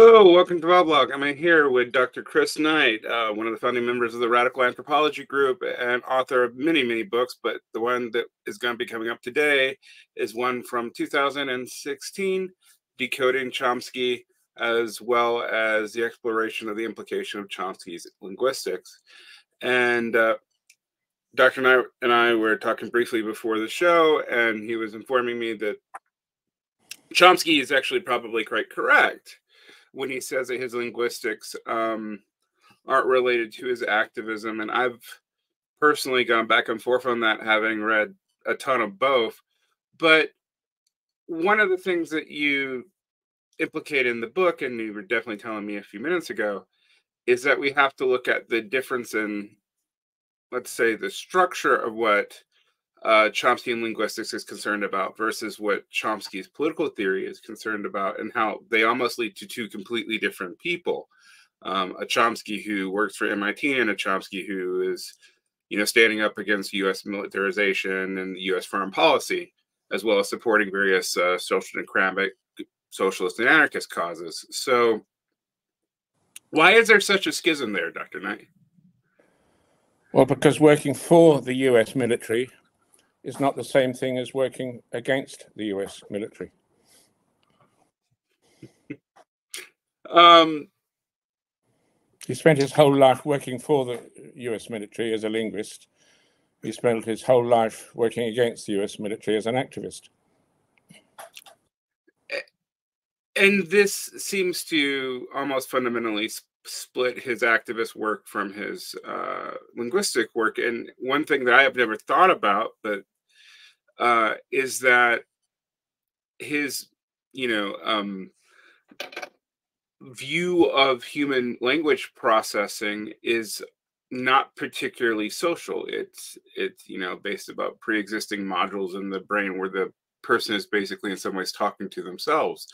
Hello, welcome to Voblog. I'm here with Dr. Chris Knight, one of the founding members of the Radical Anthropology group and author of many, many books, but the one that is going to be coming up today is one from 2016, Decoding Chomsky, as well as the exploration of the implication of Chomsky's linguistics. And Dr. Knight and I were talking briefly before the show, and he was informing me that Chomsky is actually probably quite correct when he says that his linguistics aren't related to his activism. And I've personally gone back and forth on that, having read a ton of both. But one of the things that you implicate in the book, and you were definitely telling me a few minutes ago, is that we have to look at the difference in, let's say, the structure of what Chomsky linguistics is concerned about versus what Chomsky's political theory is concerned about, and how they almost lead to two completely different people. A Chomsky who works for MIT and a Chomsky who is, standing up against U.S. militarization and U.S. foreign policy, as well as supporting various social democratic, socialist, and anarchist causes. So why is there such a schism there, Dr. Knight? Well, because working for the U.S. military is not the same thing as working against the U.S. military. He spent his whole life working for the U.S. military as a linguist. He spent his whole life working against the U.S. military as an activist. And this seems to almost fundamentally split his activist work from his linguistic work. And one thing that I have never thought about, but is that his, view of human language processing is not particularly social. It's based about pre-existing modules in the brain where the person is basically in some ways talking to themselves.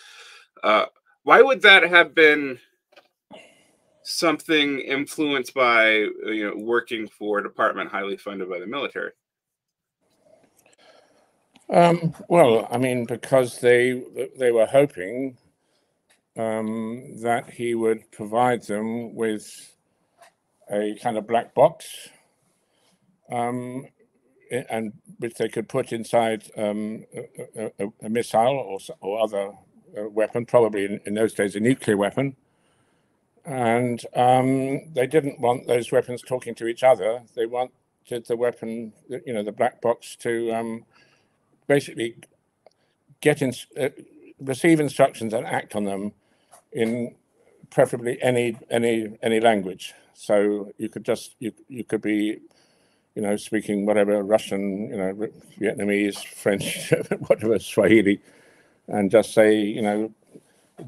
Why would that have been something influenced by working for a department highly funded by the military? Well, I mean, because they were hoping that he would provide them with a kind of black box, and which they could put inside a missile or other weapon, probably in those days a nuclear weapon. And they didn't want those weapons talking to each other. They wanted the weapon, the black box, to basically receive instructions and act on them in preferably any language. So you could you could be speaking whatever, Russian, Vietnamese, French, whatever, Swahili, and just say,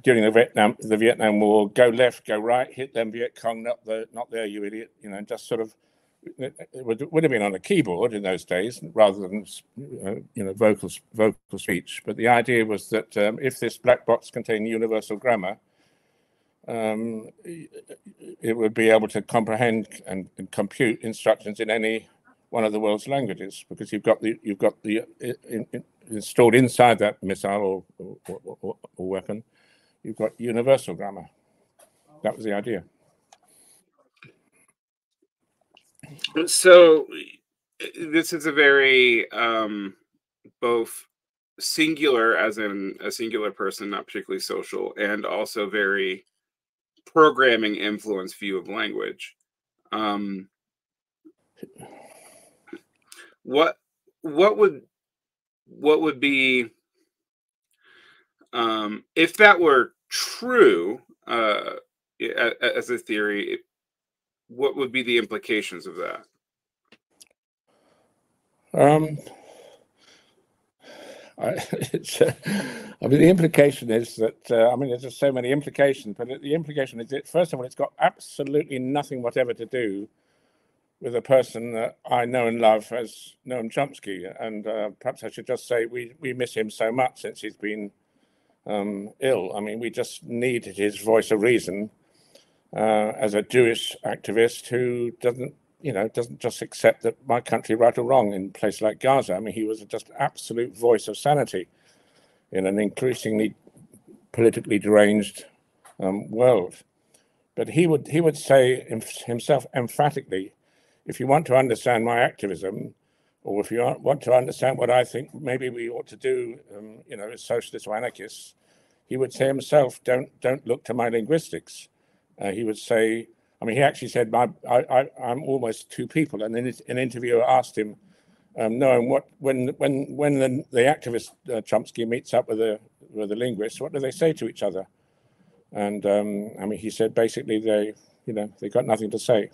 during the Vietnam War, go left, go right, hit them Viet Cong, not there, you idiot, just sort of. It would have been on a keyboard in those days rather than vocal speech. But the idea was that if this black box contained universal grammar, it would be able to comprehend and compute instructions in any one of the world's languages, because you've got the installed inside that missile or weapon, you've got universal grammar. That was the idea. So this is a very both singular, as in a singular person, not particularly social, and also very programming influence view of language. What would be, if that were true as a theory, what would be the implications of that? I mean, the implication is that, there's just so many implications, but the implication is that, first of all, it's got absolutely nothing whatever to do with a person that I know and love as Noam Chomsky. And perhaps I should just say we miss him so much since he's been ill. I mean, we just needed his voice of reason as a Jewish activist who doesn't just accept that my country right or wrong in a place like Gaza. I mean, he was just absolute voice of sanity in an increasingly politically deranged world. But he would say himself emphatically, if you want to understand my activism, or if you want to understand what I think maybe we ought to do, as socialists or anarchists, he would say himself, don't look to my linguistics. He would say, he actually said, I'm almost two people. And then an interviewer asked him, knowing when the activist Chomsky meets up with the linguist, what do they say to each other? And he said basically they got nothing to say.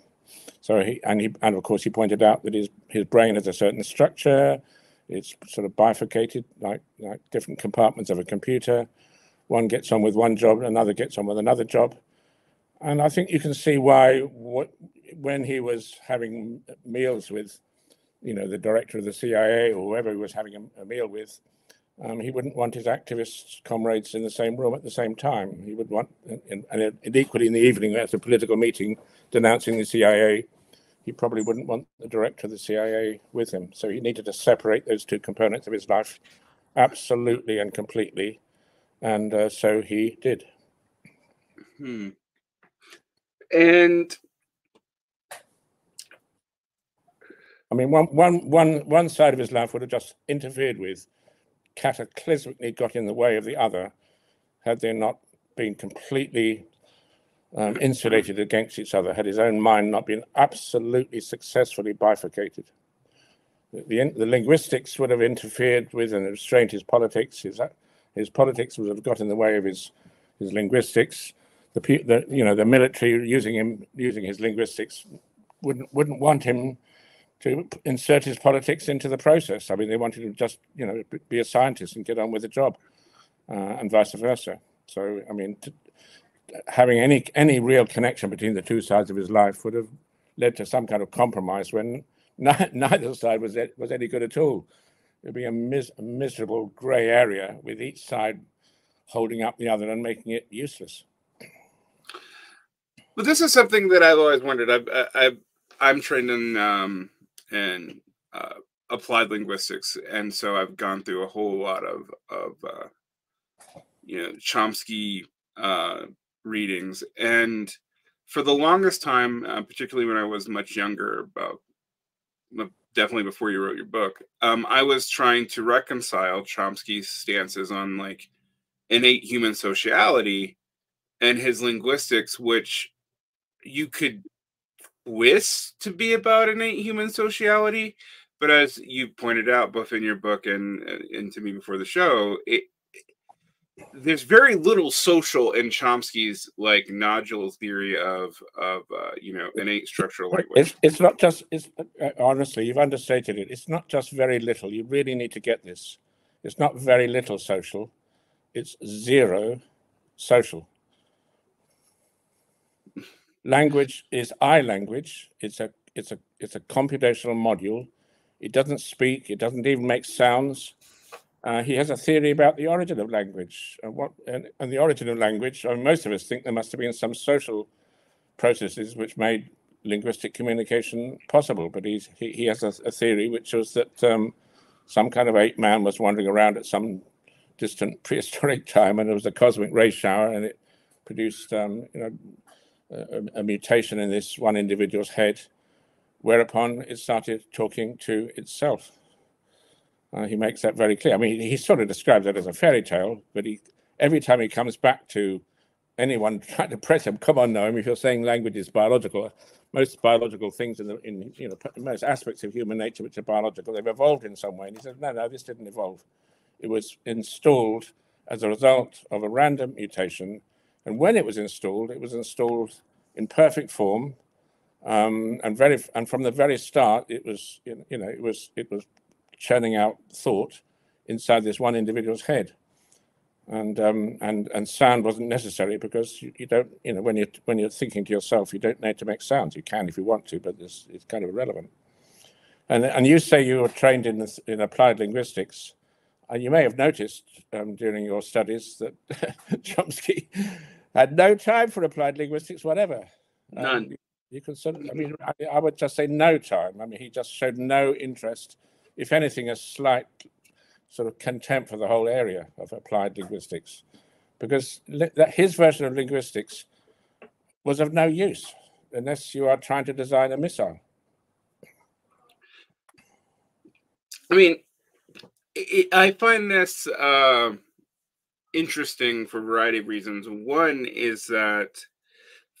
So and of course he pointed out that his brain has a certain structure. It's sort of bifurcated like different compartments of a computer. One gets on with one job, another gets on with another job. And I think you can see why when he was having meals with, the director of the CIA or whoever he was having a meal with, he wouldn't want his activist comrades in the same room at the same time. He would want, and equally in the evening at a political meeting denouncing the CIA, he probably wouldn't want the director of the CIA with him. So he needed to separate those two components of his life absolutely and completely. And so he did. And one side of his life would have just interfered with, cataclysmically got in the way of the other, had they not been completely insulated against each other, had his own mind not been absolutely successfully bifurcated. The linguistics would have interfered with and restrained his politics. His politics would have got in the way of his linguistics. The military using his linguistics wouldn't want him to insert his politics into the process. They wanted him to just be a scientist and get on with the job, and vice versa. So having any real connection between the two sides of his life would have led to some kind of compromise when neither side was any good at all. It'd be a miserable grey area with each side holding up the other and making it useless. Well, this is something that I've always wondered. I'm trained in applied linguistics, and so I've gone through a whole lot of Chomsky readings, and for the longest time, particularly when I was much younger, about definitely before you wrote your book, I was trying to reconcile Chomsky's stances on innate human sociality and his linguistics, which you could twist to be about innate human sociality, but as you pointed out both in your book and to me before the show, there's very little social in Chomsky's nodule theory of innate structural language. It's not just. Honestly, you've understated it. It's not just very little. You really need to get this. It's not very little social. It's zero social. Language is language. It's a computational module. It doesn't speak. It doesn't even make sounds. He has a theory about the origin of language, and the origin of language. Most of us think there must have been some social processes which made linguistic communication possible. But he has a theory which was that some kind of ape man was wandering around at some distant prehistoric time, and there was a cosmic ray shower, and it produced a mutation in this one individual's head, whereupon it started talking to itself. He makes that very clear. He sort of describes it as a fairy tale, but every time he comes back to anyone trying to press him, come on, Noam, if you're saying language is biological, most biological things in most aspects of human nature which are biological, they've evolved in some way. And he says, no, this didn't evolve. It was installed as a result of a random mutation. And when it was installed in perfect form, and from the very start, it was churning out thought inside this one individual's head, and sound wasn't necessary because you don't, when you're thinking to yourself, you don't need to make sounds. You can if you want to, but it's kind of irrelevant. And you say you were trained in applied linguistics. You may have noticed during your studies that Chomsky had no time for applied linguistics whatever. None. You can I would just say no time. He just showed no interest. If anything, a slight sort of contempt for the whole area of applied linguistics. because that his version of linguistics was of no use unless you are trying to design a missile. I mean, I find this interesting for a variety of reasons. One is that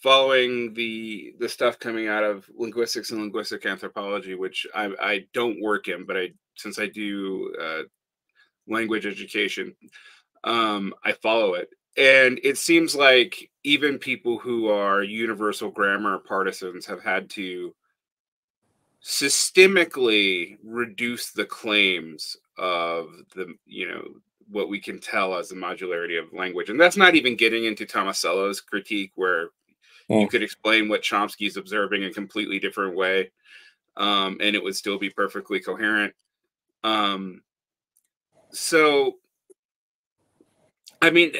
following the stuff coming out of linguistics and linguistic anthropology, which I don't work in, but since I do language education, I follow it. And it seems like even people who are universal grammar partisans have had to systemically reduce the claims of what we can tell as the modularity of language. And that's not even getting into Tomasello's critique, where you could explain what Chomsky's observing in a completely different way, and it would still be perfectly coherent. So, I mean,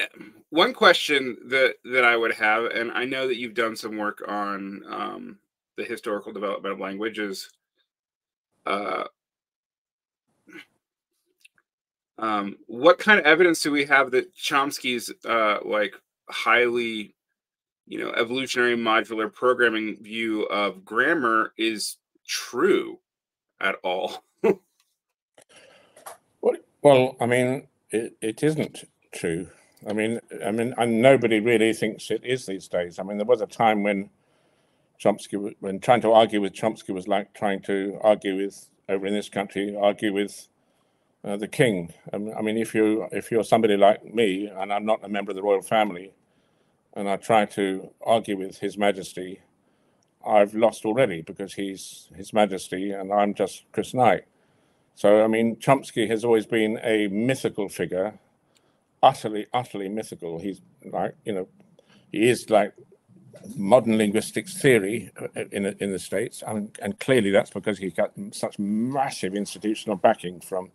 one question that I would have, and I know that you've done some work on the historical development of language, is what kind of evidence do we have that Chomsky's like highly, evolutionary modular programming view of grammar is true at all? Well, I mean, it isn't true. I mean, and nobody really thinks it is these days. I mean, there was a time when when trying to argue with Chomsky was like trying to argue with, over in this country, argue with the king. I mean, if you're somebody like me, and I'm not a member of the royal family, and I try to argue with His Majesty, I've lost already, because he's His Majesty and I'm just Chris Knight. So, I mean, Chomsky has always been a mythical figure, utterly mythical. He's like, he is like modern linguistics theory in the States. I mean, and clearly that's because he got such massive institutional backing from,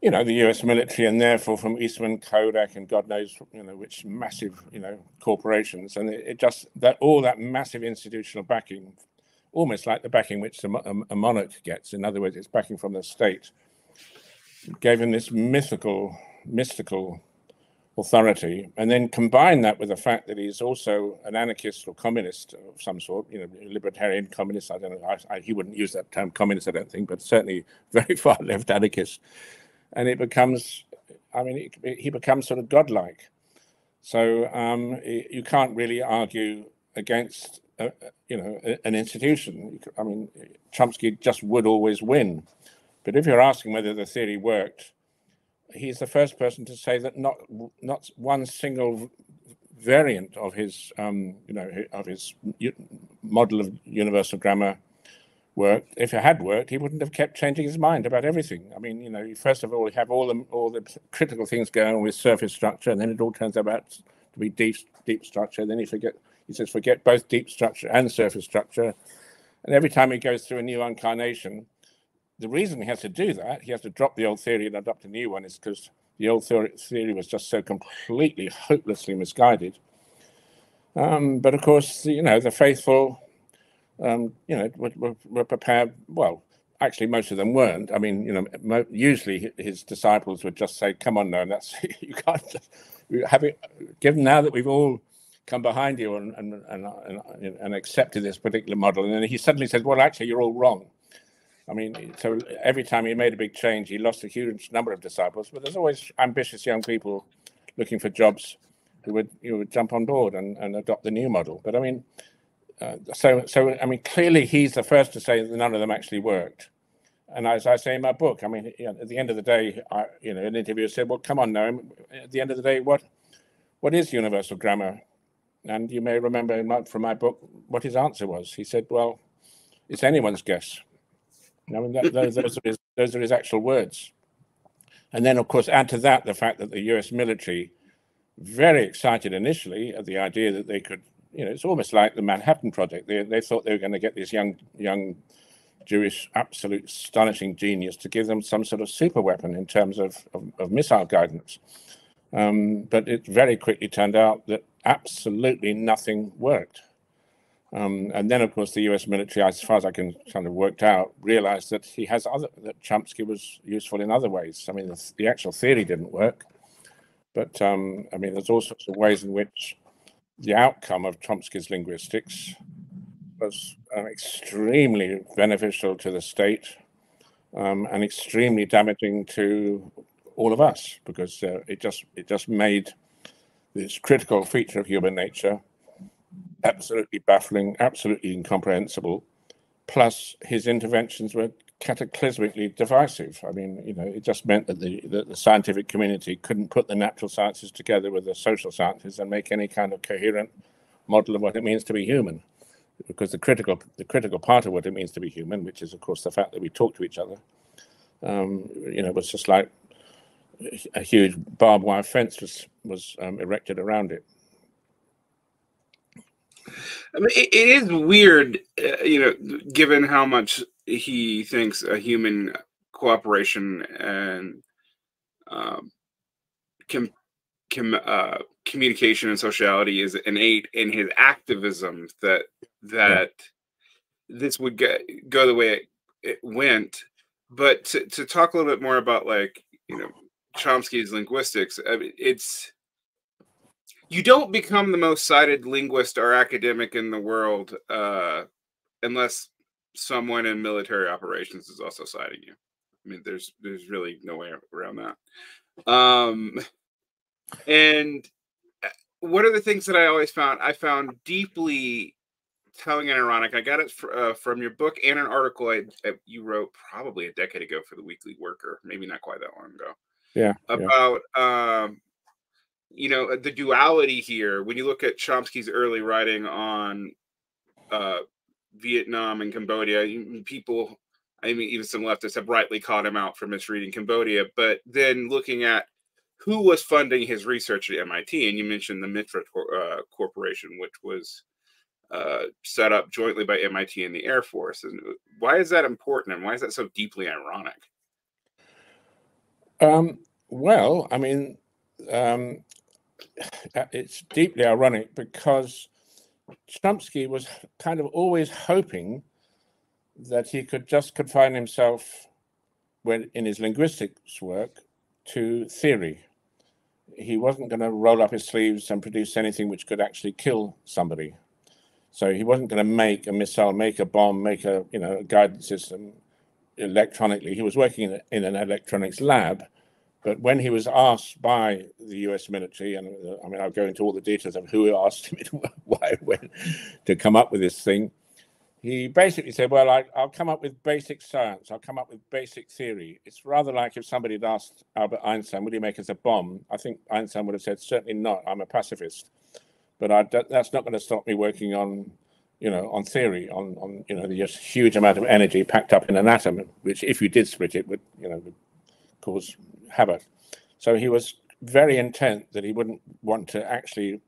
the US military, and therefore from Eastman Kodak and God knows, which massive, corporations. And it just, all that massive institutional backing, almost like the backing which a monarch gets, in other words, it's backing from the state, gave him this mystical authority. And then combine that with the fact that he's also an anarchist or communist of some sort, libertarian communist. I don't know, he wouldn't use that term communist, I don't think, but certainly very far left anarchist. And it becomes, he becomes sort of godlike. So you can't really argue against, an institution. I mean, Chomsky just would always win. But if you're asking whether the theory worked, he's the first person to say that not one single variant of his, of his model of universal grammar worked. If it had worked, he wouldn't have kept changing his mind about everything. I mean, first of all, you have all the critical things going on with surface structure, and then it all turns out to be deep structure. Then he says forget both deep structure and surface structure. And every time he goes through a new incarnation, the reason he has to do that, he has to drop the old theory and adopt a new one, is because the old theory was just so completely, hopelessly misguided. But of course, the faithful, were prepared. Well, actually, most of them weren't. I mean, usually his disciples would just say, "Come on, now, that's you can't just have it." Given now that we've all come behind you and accepted this particular model, and then he suddenly says, "Well, actually, you're all wrong." I mean, so every time he made a big change, he lost a huge number of disciples. But there's always ambitious young people looking for jobs who would jump on board and adopt the new model. But I mean. So I mean, clearly he's the first to say that none of them actually worked. And as I say in my book, I mean, at the end of the day, an interviewer said, "Well, come on, now. At the end of the day, what is universal grammar?" And you may remember from my book what his answer was. He said, "Well, it's anyone's guess." I mean, those are his actual words. And then, of course, add to that the fact that the US military, very excited initially at the idea that they could. It's almost like the Manhattan Project. They thought they were going to get this young Jewish, absolute astonishing genius to give them some sort of super weapon in terms of missile guidance. But it very quickly turned out that absolutely nothing worked. And then, of course, the US military, as far as I can kind of worked out, realized that that Chomsky was useful in other ways. I mean, the actual theory didn't work, But I mean, there's all sorts of ways in which the outcome of Chomsky's linguistics was extremely beneficial to the state and extremely damaging to all of us, because it just made this critical feature of human nature absolutely baffling, absolutely incomprehensible. Plus, his interventions were cataclysmically divisive. I mean, you know, it just meant that the scientific community couldn't put the natural sciences together with the social sciences and make any kind of coherent model of what it means to be human. Because the critical part of what it means to be human, which is, of course, the fact that we talk to each other, you know, was just like a huge barbed wire fence was erected around it. I mean, it is weird, you know, given how much he thinks a human cooperation and communication and sociality is innate in his activism, that this would go the way it went. But to talk a little bit more about, like, you know, Chomsky's linguistics, I mean, you don't become the most cited linguist or academic in the world unless someone in military operations is also citing you. I mean, there's really no way around that. And one of the things that I found deeply telling and ironic. I got it from your book and an article you wrote probably a decade ago for the Weekly Worker, maybe not quite that long ago. Yeah. About you know, the duality here. When you look at Chomsky's early writing on Vietnam and Cambodia, people, I mean, even some leftists have rightly called him out for misreading Cambodia. But then looking at who was funding his research at MIT, and you mentioned the Mitra Corporation, which was set up jointly by MIT and the Air Force. And why is that important, and why is that so deeply ironic? Well, I mean, it's deeply ironic because Chomsky was kind of always hoping that he could just confine himself, when in his linguistics work, to theory. He wasn't going to roll up his sleeves and produce anything which could actually kill somebody. So he wasn't going to make a missile, make a bomb, make a guidance system electronically. He was working in an electronics lab, but when he was asked by the US military, and I mean, I'll go into all the details of who asked him why, when, to come up with this thing, he basically said, well, I'll come up with basic science. I'll come up with basic theory. It's rather like if somebody had asked Albert Einstein, would you make us a bomb? I think Einstein would have said, certainly not. I'm a pacifist. But that's not going to stop me working on, on theory, on the huge amount of energy packed up in an atom, which if you did split it would cause havoc. So he was very intent that he wouldn't want to actually,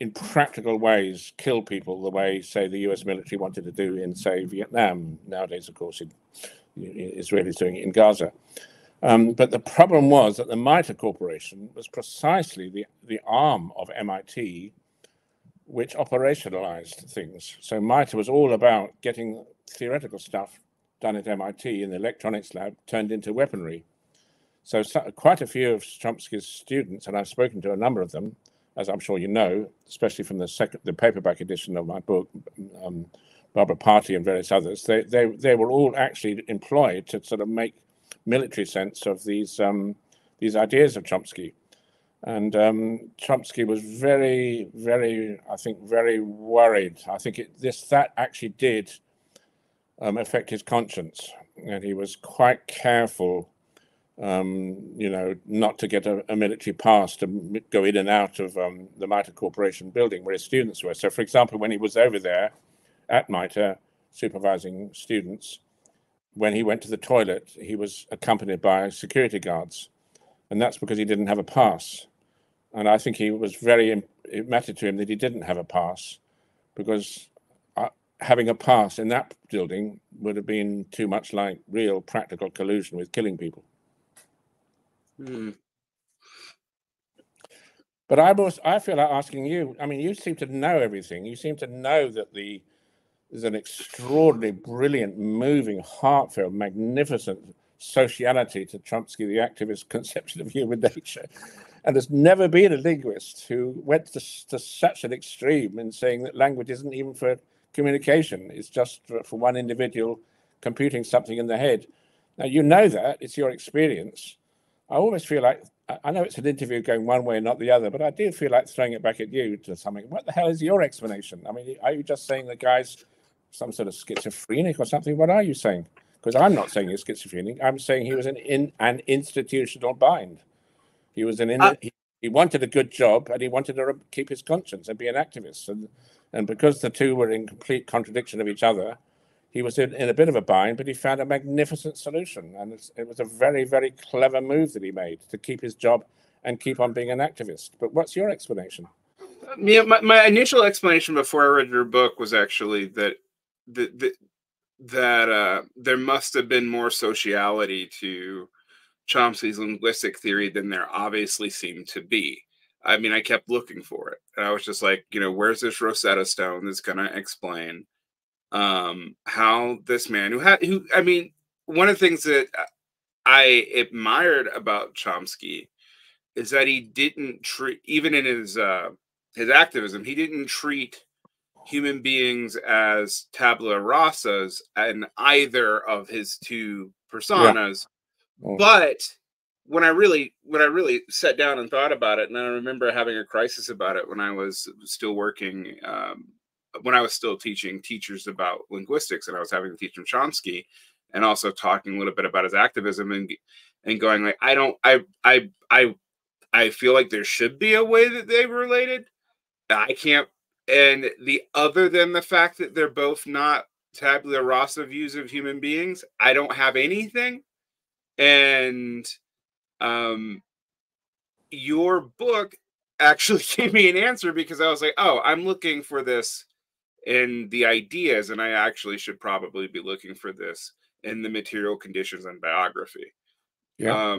in practical ways, kill people the way, say, the US military wanted to do in, say, Vietnam. Nowadays, of course, Israel is doing it in Gaza. But the problem was that the MITRE Corporation was precisely the arm of MIT which operationalized things. So MITRE was all about getting theoretical stuff done at MIT in the electronics lab turned into weaponry. So quite a few of Chomsky's students, and I've spoken to a number of them, as I'm sure you know, especially from the paperback edition of my book, Barbara Party and various others, they were all actually employed to sort of make military sense of these ideas of Chomsky. And Chomsky was very, very, I think, very worried. I think that actually did affect his conscience, and he was quite careful, not to get a military pass to go in and out of the MITRE Corporation building where his students were. So, for example, when he was over there at MITRE supervising students, when he went to the toilet, he was accompanied by security guards, and that's because he didn't have a pass. And I think it mattered to him that he didn't have a pass, because having a pass in that building would have been too much like real practical collusion with killing people. But I feel like asking you, I mean, you seem to know everything. You seem to know that there's an extraordinary, brilliant, moving, heartfelt, magnificent sociality to Chomsky, the activist conception of human nature. And there's never been a linguist who went to such an extreme in saying that language isn't even for communication. It's just for one individual computing something in the head. Now, you know that. It's your experience. I almost feel like, I know it's an interview going one way and not the other, but I do feel like throwing it back at you to something. What the hell is your explanation? I mean, are you just saying the guy's some sort of schizophrenic or something? What are you saying? Because I'm not saying he's schizophrenic. I'm saying he was in an institutional bind. He was he wanted a good job, and he wanted to keep his conscience and be an activist. And because the two were in complete contradiction of each other, he was in a bit of a bind, but he found a magnificent solution. And it was a very, very clever move that he made to keep his job and keep on being an activist. But what's your explanation? Yeah, my initial explanation before I read your book was actually that there must have been more sociality to Chomsky's linguistic theory than there obviously seemed to be. I mean, I kept looking for it, and I was just like, where's this Rosetta Stone that's going to explain how this man I mean, one of the things that I admired about Chomsky is that he didn't treat, even in his activism, he didn't treat human beings as tabula rasas in either of his two personas. Yeah. But when I really sat down and thought about it, and I remember having a crisis about it when I was still working, when I was still teaching teachers about linguistics, and I was having to teach them Chomsky, and also talking a little bit about his activism, and going like, I feel like there should be a way that they were related. I can't, and other than the fact that they're both not tabula rasa views of human beings, I don't have anything. And your book actually gave me an answer, because I was like, oh, I'm looking for this in the ideas, and I actually should probably be looking for this in the material conditions and biography. Yeah.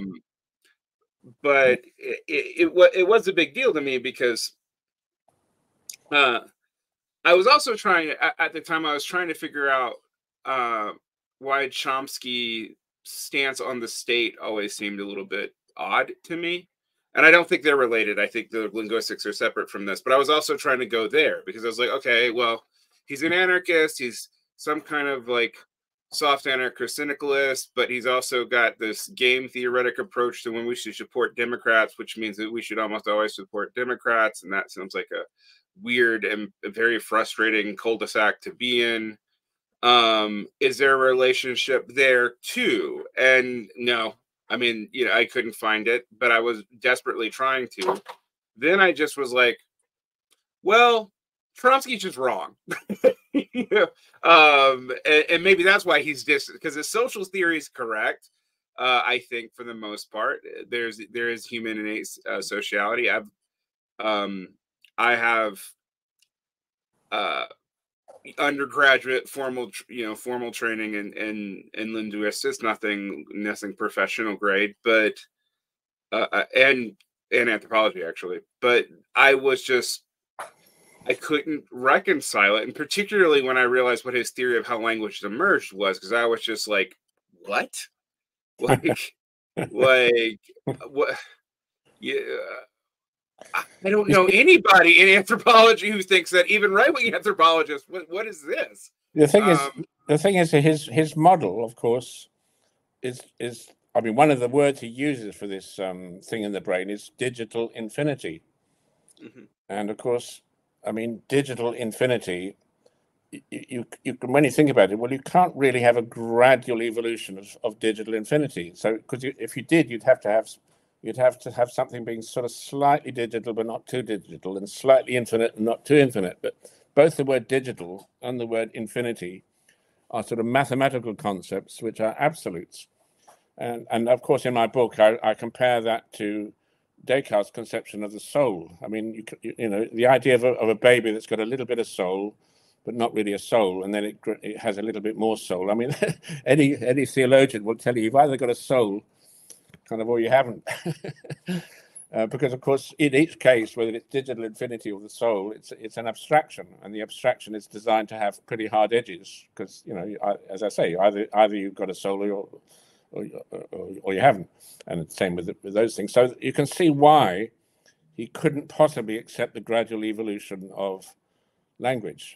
But it was a big deal to me, because I was also trying, at the time, I was trying to figure out why Chomsky stance on the state always seemed a little bit odd to me. And I don't think they're related. I think the linguistics are separate from this. But I was also trying to go there, because I was like, okay, well, he's an anarchist. He's some kind of like soft anarcho-syndicalist, but he's also got this game theoretic approach to when we should support Democrats, which means that we should almost always support Democrats. And that sounds like a weird and very frustrating cul-de-sac to be in. Is there a relationship there too? And no, I mean, I couldn't find it, but I was desperately trying to. Then I just was like, well, Chomsky's just wrong. And maybe that's why he's because his social theory is correct. I think for the most part, there is human innate sociality. I have undergraduate formal training in linguistics, nothing professional grade, but and anthropology actually. But I couldn't reconcile it, and particularly when I realized what his theory of how language emerged was, because I was just like, what? Like what? Yeah. I don't know anybody in anthropology who thinks that, even right-wing anthropologists. What is this? The thing is, his model, of course, is I mean, one of the words he uses for this thing in the brain is digital infinity. Mm-hmm. And of course, I mean, digital infinity, you when you think about it, well, you can't really have a gradual evolution of digital infinity. So, because if you did, you'd have to have something being sort of slightly digital but not too digital, and slightly infinite and not too infinite. But both the word digital and the word infinity are sort of mathematical concepts which are absolutes. And of course, in my book, I compare that to Descartes' conception of the soul. I mean, the idea of a baby that's got a little bit of soul, but not really a soul, and then it has a little bit more soul. I mean, any theologian will tell you you've either got a soul, kind of, or you haven't. Because, of course, in each case, whether it's digital infinity or the soul, it's an abstraction, and the abstraction is designed to have pretty hard edges. Because, as I say, either you've got a soul or you haven't, and the same with those things. So you can see why he couldn't possibly accept the gradual evolution of language.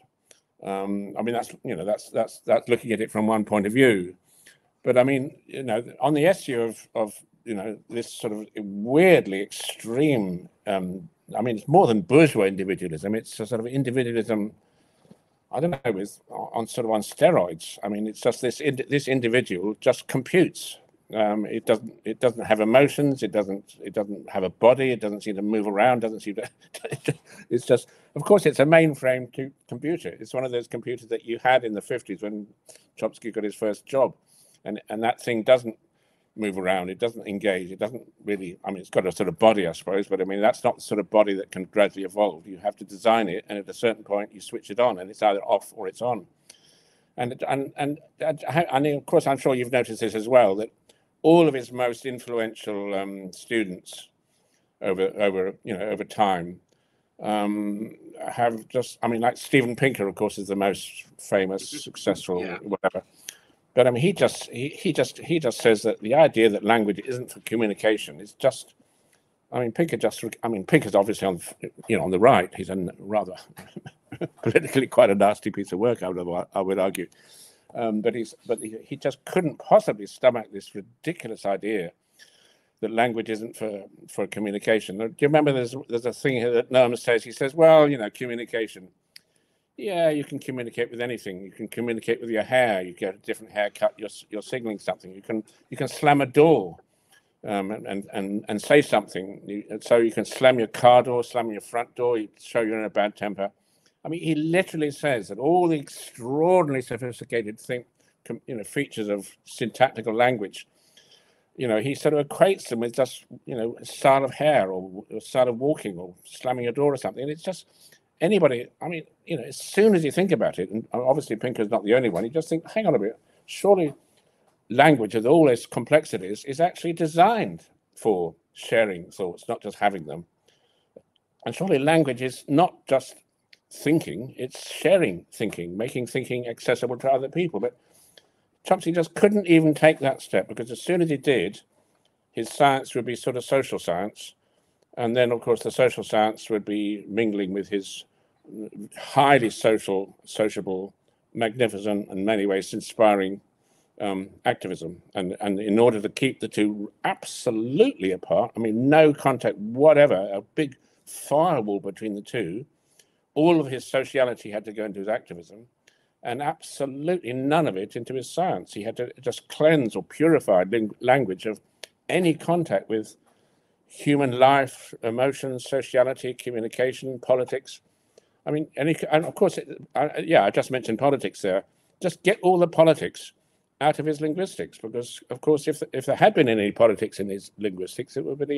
I mean, that's looking at it from one point of view. But I mean, on the issue of this sort of weirdly extreme, I mean, it's more than bourgeois individualism. It's a sort of individualism, I don't know, on steroids. I mean, it's just this individual just computes. It doesn't have emotions. It doesn't have a body. It doesn't seem to move around. Doesn't seem to. It's just, of course, it's a mainframe computer. It's one of those computers that you had in the 50s when Chomsky got his first job, and that thing doesn't move around. It doesn't engage. It doesn't really. I mean, it's got a sort of body, I suppose, but I mean, that's not the sort of body that can gradually evolve. You have to design it, and at a certain point, you switch it on, and it's either off or it's on. And of course, I'm sure you've noticed this as well, that all of his most influential students over time have just, I mean, like Steven Pinker, of course, is the most famous, successful, whatever. But I mean, he just says that the idea that language isn't for communication is just, I mean, Pinker's obviously on the right. He's a rather politically quite a nasty piece of work, I would argue. But he just couldn't possibly stomach this ridiculous idea that language isn't for communication. Do you remember there's a thing here that Noam says? He says, well, communication. Yeah, you can communicate with anything. You can communicate with your hair. You get a different haircut. You're signaling something. You can slam a door and say something. So you can slam your car door, slam your front door. You show you're in a bad temper. I mean, he literally says that all the extraordinarily sophisticated features of syntactical language, he sort of equates them with just, a style of hair or a style of walking or slamming a door or something. And it's just anybody, I mean, as soon as you think about it, and obviously Pinker's not the only one, you just think, hang on a bit, surely language with all its complexities is actually designed for sharing thoughts, not just having them. And surely language is not just thinking, it's sharing thinking, making thinking accessible to other people. But Chomsky just couldn't even take that step, because as soon as he did, his science would be sort of social science, and then of course the social science would be mingling with his highly sociable, magnificent, and in many ways inspiring activism. And in order to keep the two absolutely apart, I mean, no contact whatever, a big firewall between the two, all of his sociality had to go into his activism, and absolutely none of it into his science. He had to just cleanse or purify language of any contact with human life, emotions, sociality, communication, politics. I mean, and of course, I just mentioned politics there. Just get all the politics out of his linguistics, because, of course, if there had been any politics in his linguistics, it would have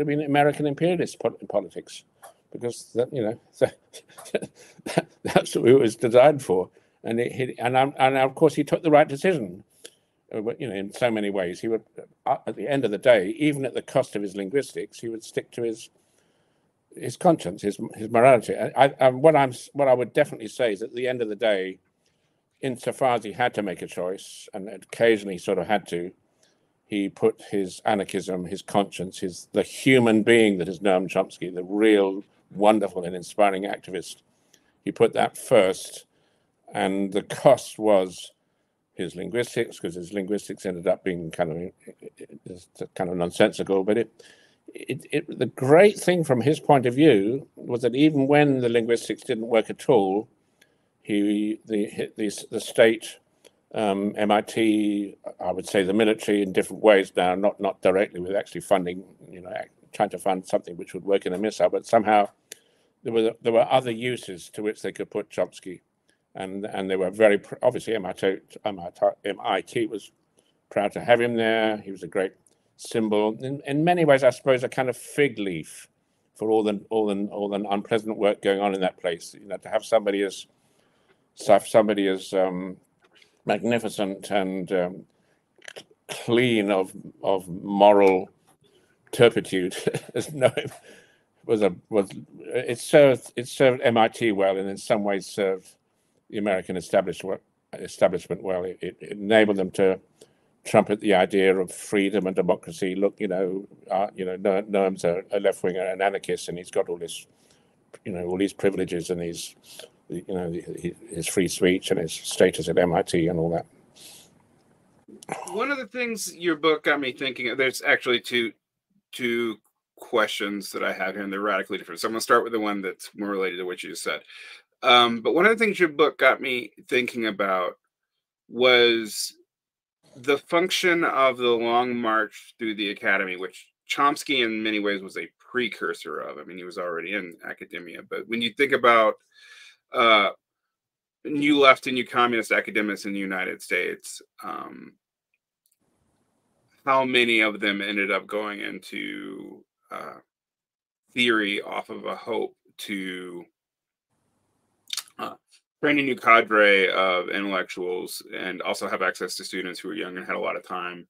been American imperialist politics. Because that's what it was designed for, and of course he took the right decision. In so many ways, he would, at the end of the day, even at the cost of his linguistics, he would stick to his conscience, his morality. What I would definitely say is, at the end of the day, insofar as he had to make a choice, and occasionally sort of had to, he put his anarchism, his conscience, the human being that is Noam Chomsky, the real wonderful and inspiring activist, he put that first, and the cost was his linguistics, because his linguistics ended up being kind of nonsensical. But the great thing from his point of view was that even when the linguistics didn't work at all, the state, MIT, I would say the military in different ways now, not directly with actually funding, trying to fund something which would work in a missile, but somehow there were other uses to which they could put Chomsky, and they were very obviously MIT was proud to have him there. He was a great symbol in many ways, I suppose, a kind of fig leaf for all the unpleasant work going on in that place. To have somebody as magnificent and clean of moral turpitude as Noam it served MIT well, and in some ways served the American establishment well. It enabled them to trumpet the idea of freedom and democracy. Look, Noam's a left winger, an anarchist, and he's got all this, all these privileges and his free speech and his status at MIT and all that. One of the things your book got me thinking of, there's actually two questions that I have here, and they're radically different. So I'm going to start with the one that's more related to what you just said. But one of the things your book got me thinking about was the function of the long march through the academy, which Chomsky in many ways was a precursor of. I mean, he was already in academia, but when you think about new left and new communist academics in the United States, how many of them ended up going into theory off of a hope to train a new cadre of intellectuals and also have access to students who were young and had a lot of time,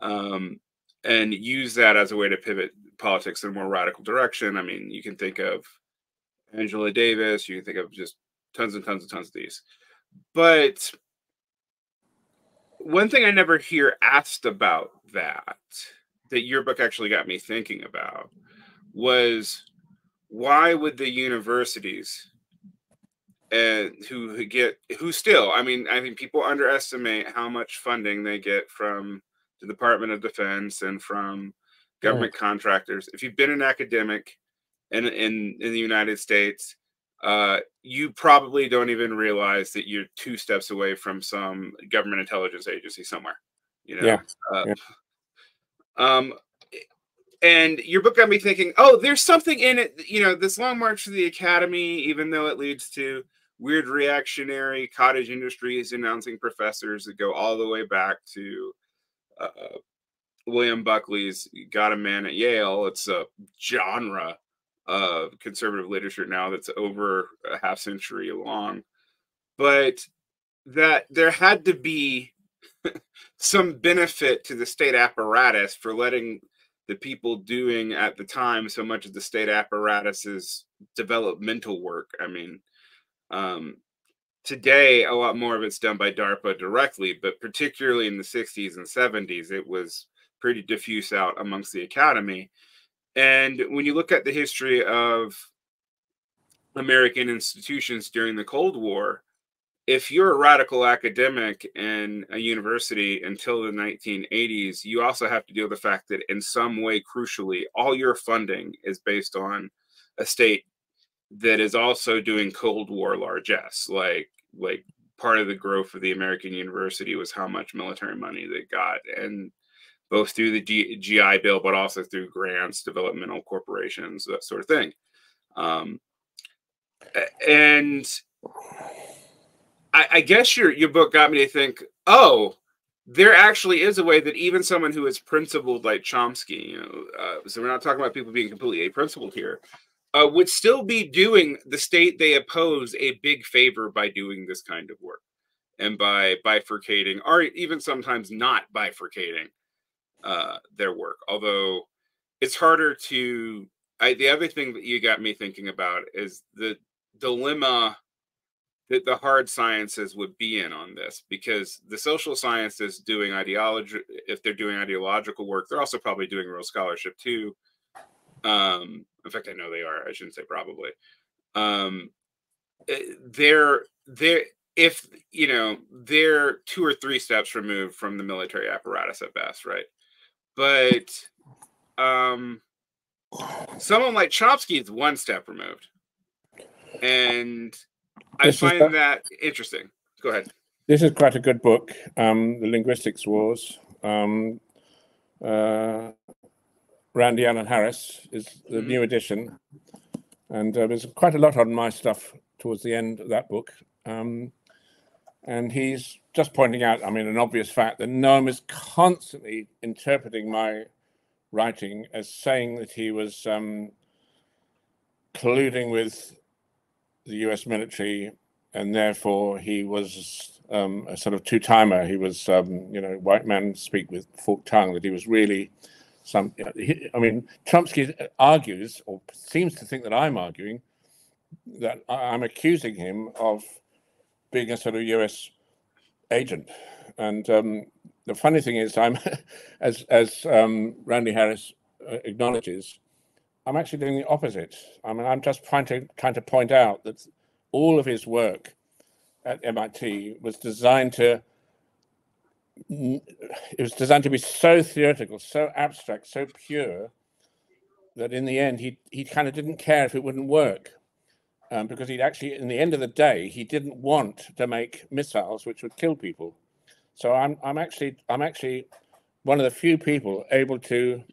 and use that as a way to pivot politics in a more radical direction. I mean, you can think of Angela Davis, you can think of just tons and tons and tons of these. But one thing I never hear asked about that your book actually got me thinking about was, why would the universities who still, I mean, I think people underestimate how much funding they get from the Department of Defense and from government contractors. If you've been an academic in the United States, you probably don't even realize that you're 2 steps away from some government intelligence agency somewhere, and your book got me thinking, oh, there's something in it, this long march to the academy, even though it leads to weird reactionary cottage industries announcing professors that go all the way back to William Buckley's Got a Man at Yale. It's a genre of conservative literature now that's over a half century long, but that there had to be some benefit to the state apparatus for letting the people doing at the time so much of the state apparatus's developmental work. I mean, today a lot more of it's done by DARPA directly, but particularly in the 60s and 70s, it was pretty diffuse out amongst the academy. And when you look at the history of American institutions during the Cold War, if you're a radical academic in a university until the 1980s, you also have to deal with the fact that in some way, crucially, all your funding is based on a state that is also doing Cold War largesse. Like part of the growth of the American university was how much military money they got, and both through the GI Bill, but also through grants, developmental corporations, that sort of thing. And I guess your book got me to think, oh, there actually is a way that even someone who is principled like Chomsky, so we're not talking about people being completely aprincipled here, would still be doing the state they oppose a big favor by doing this kind of work and by bifurcating, or even sometimes not bifurcating their work. Although it's harder to, the other thing that you got me thinking about is the dilemma that the hard sciences would be in on this, because the social sciences doing ideology, if they're doing ideological work, they're also probably doing real scholarship too. In fact, I know they are. I shouldn't say probably. They're if they're 2 or 3 steps removed from the military apparatus at best, right? But someone like Chomsky is 1 step removed, and I find that interesting. Go ahead. This is quite a good book, The Linguistics Wars. Randy Allen Harris is the new edition, and there's quite a lot on my stuff towards the end of that book. And he's just pointing out, I mean, an obvious fact that Noam is constantly interpreting my writing as saying that he was colluding with the US military, and therefore he was a sort of two-timer. He was, white man speak with forked tongue, that he was really I mean, Chomsky argues, or seems to think that I'm arguing, that I'm accusing him of being a sort of US agent. And the funny thing is, I'm as Randy Harris acknowledges, I'm actually doing the opposite. I mean, I'm just trying to point out that all of his work at MIT was designed to be so theoretical, so abstract, so pure, that in the end he kind of didn't care if it wouldn't work, because he'd actually, in the end of the day, he didn't want to make missiles which would kill people. So I'm actually one of the few people able to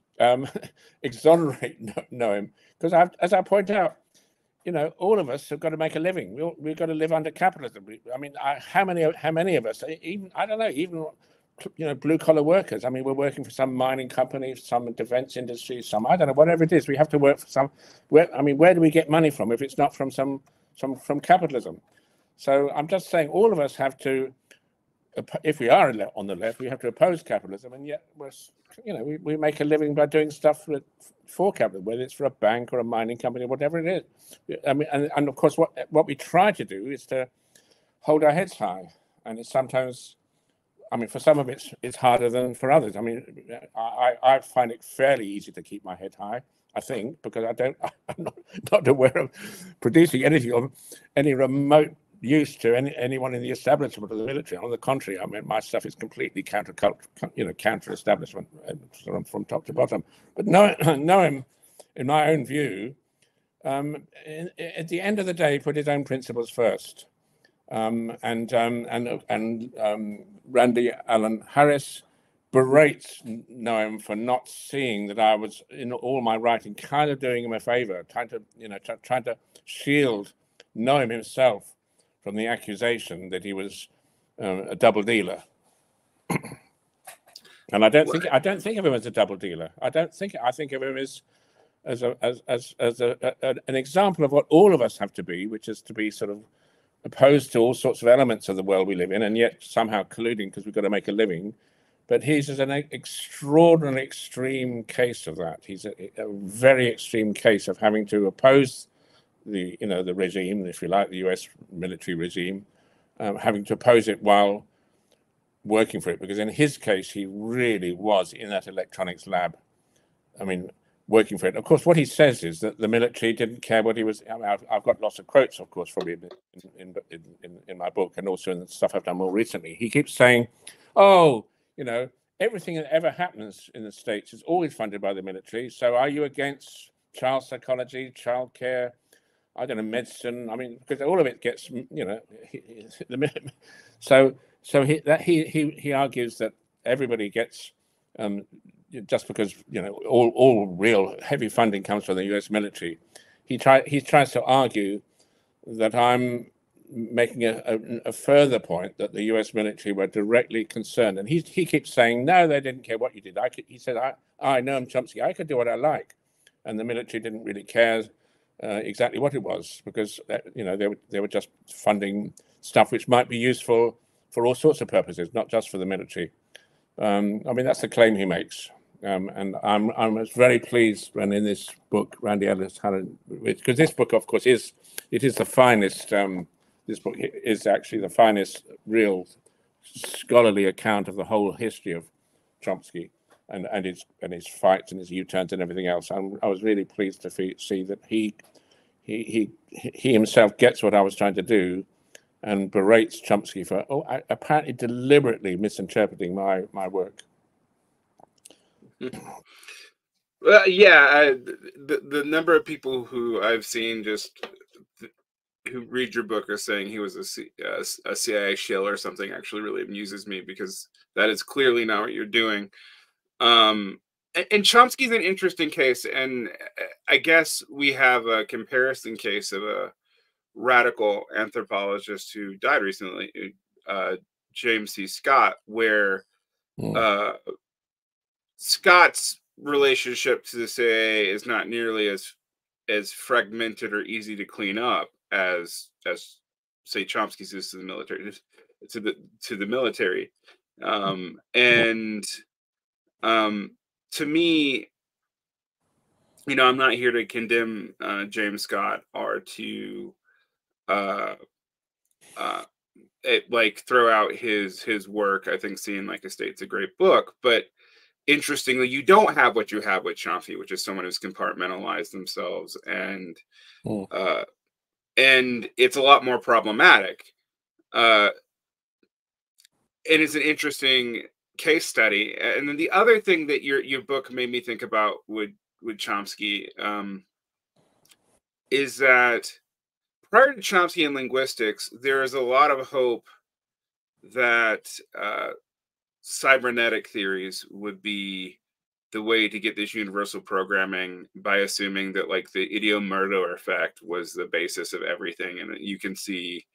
exonerate Noam, because as I point out, you know, all of us have got to make a living. We've got to live under capitalism. I mean, how many of us, even, I don't know, even, you know, blue collar workers. I mean, we're working for some mining company, some defense industry, some, I don't know, whatever it is. We have to work for some. Where do we get money from if it's not from from capitalism? So I'm just saying, all of us have to, if we are on the left, we have to oppose capitalism, and yet we make a living by doing stuff for capitalism, whether it's for a bank or a mining company, whatever it is. I mean, and of course, what we try to do is to hold our heads high, and it's sometimes, I mean, for some of it's harder than for others. I mean, I find it fairly easy to keep my head high, I think, because I'm not aware of producing anything of any remote use to anyone in the establishment of the military. On the contrary, I mean, my stuff is completely counter-establishment from top to bottom. But Noam, in my own view, at the end of the day, put his own principles first. And Randy Allen Harris berates Noam for not seeing that I was, in all my writing, kind of doing him a favor, trying to shield Noam himself from the accusation that he was a double dealer. And I don't think of him as a double dealer. I think of him as an example of what all of us have to be, which is to be sort of opposed to all sorts of elements of the world we live in, and yet somehow colluding because we've got to make a living. But he's an extraordinary extreme case of that. He's a very extreme case of having to oppose the regime, if you like, the US military regime, having to oppose it while working for it, because in his case, he really was in that electronics lab. I mean, working for it. Of course, what he says is that the military didn't care what he was. I mean, I've got lots of quotes, of course, from him in my book, and also in the stuff I've done more recently. He keeps saying, "Oh, you know, everything that ever happens in the States is always funded by the military. So, are you against child psychology, child care? I don't know, medicine? I mean, because all of it gets, you know." He argues that everybody gets. Just because, you know, all real heavy funding comes from the US military, he tries to argue that I'm making a further point that the US military were directly concerned, and he keeps saying, no, they didn't care what you did. He said, I know Chomsky, I could do what I like, and the military didn't really care exactly what it was, because you know, they were just funding stuff which might be useful for all sorts of purposes, not just for the military. I mean, that's the claim he makes. And I was very pleased when in this book, Randy Ellis had, because this book, of course, is the finest. This book is actually the finest real scholarly account of the whole history of Chomsky and his fights and his U-turns and everything else. I was really pleased to see that he himself gets what I was trying to do, and berates Chomsky for apparently deliberately misinterpreting my work. Well, yeah, the number of people who I've seen who read your book are saying he was a CIA shill or something actually really amuses me, because that is clearly not what you're doing. And Chomsky's an interesting case, and I guess we have a comparison case of a radical anthropologist who died recently, James C. Scott, where Scott's relationship to the CIA is not nearly as fragmented or easy to clean up as say Chomsky's is to the military, to me, you know, I'm not here to condemn James Scott or to like throw out his work. I think Seeing Like a State's a great book, but interestingly, you don't have what you have with Chomsky, which is someone who's compartmentalized themselves, and it's a lot more problematic. And it's an interesting case study. And then the other thing that your book made me think about with Chomsky is that prior to Chomsky and linguistics, there is a lot of hope that cybernetic theories would be the way to get this universal programming, by assuming that like the idiom-Murdo effect was the basis of everything. And you can see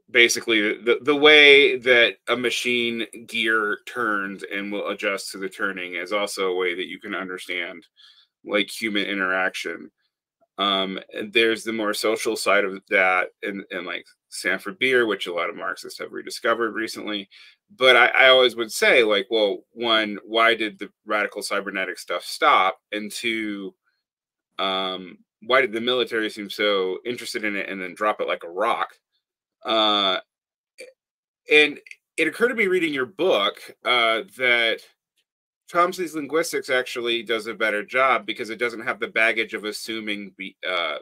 basically the way that a machine gear turns and will adjust to the turning is also a way that you can understand like human interaction. And there's the more social side of that, and like Sanford Beer, which a lot of Marxists have rediscovered recently. But I always would say, like, well, one, why did the radical cybernetic stuff stop? And two, why did the military seem so interested in it and then drop it like a rock? And it occurred to me reading your book that Thomsons Linguistics actually does a better job because it doesn't have the baggage of assuming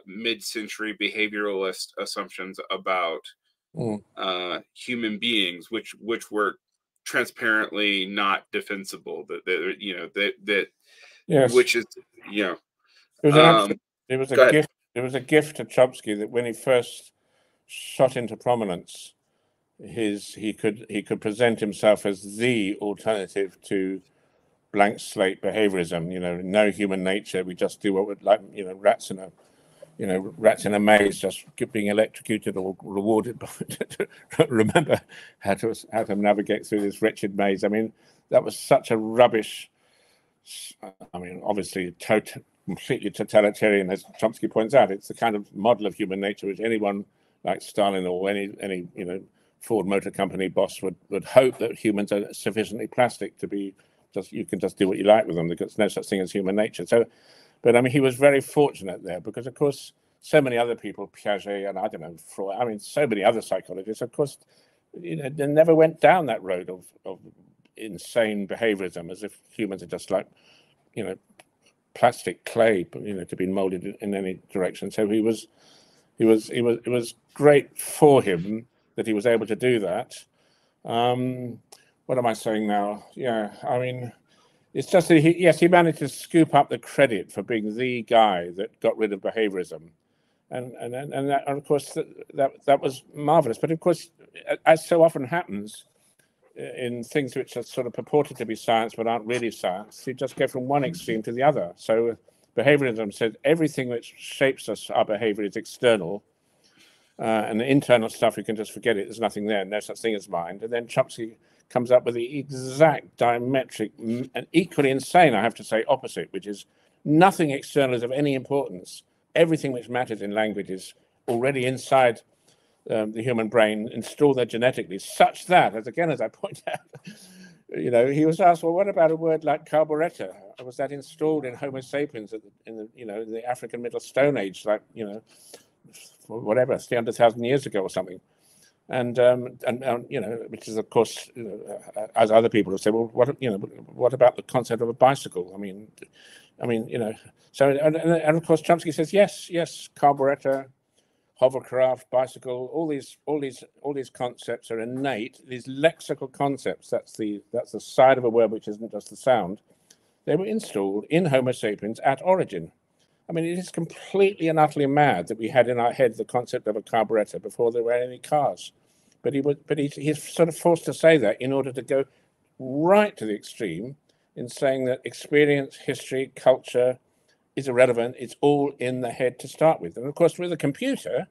mid-century behavioralist assumptions about human beings, which were transparently not defensible. That Yes. which is it was a gift. It was a gift to Chomsky that when he first shot into prominence, he could present himself as the alternative to blank slate behaviorism. No human nature. We just do what we'd like. Rats in a maze, just being electrocuted or rewarded by to remember how to navigate through this wretched maze. I mean, that was such a rubbish. I mean, obviously, completely totalitarian, as Chomsky points out. It's the kind of model of human nature which anyone like Stalin or any Ford Motor Company boss would hope that humans are sufficiently plastic to be you can just do what you like with them. There's no such thing as human nature. So, but I mean, he was very fortunate there because, of course, so many other people, Piaget and I don't know, Freud, I mean, so many other psychologists, of course, they never went down that road of insane behaviorism, as if humans are just like, plastic clay, to be molded in any direction. So it was great for him that he was able to do that. What am I saying now? Yeah, I mean, it's just that he managed to scoop up the credit for being the guy that got rid of behaviorism, and that, of course, that was marvelous. But of course, as so often happens in things which are sort of purported to be science but aren't really science, you just go from one extreme to the other. So behaviorism says everything which shapes us, our behavior, is external. And the internal stuff, you can just forget it. There's nothing there, no such thing as mind. And then Chomsky comes up with the exact diametric and equally insane, I have to say, opposite, which is nothing external is of any importance. Everything which matters in language is already inside the human brain, installed there genetically, such that, as I point out, he was asked, well, what about a word like carburetor? Was that installed in Homo sapiens in the African Middle Stone Age, like, whatever, 300,000 years ago or something? And which is, of course, as other people have said, well, what about the concept of a bicycle? I mean, so and of course Chomsky says yes, carburetor, hovercraft, bicycle, all these concepts are innate. These lexical concepts, that's the side of a word which isn't just the sound. They were installed in Homo sapiens at origin. I mean, it is completely and utterly mad that we had in our head the concept of a carburetor before there were any cars. But he's sort of forced to say that in order to go right to the extreme in saying that experience, history, culture is irrelevant. It's all in the head to start with. And of course, with a computer,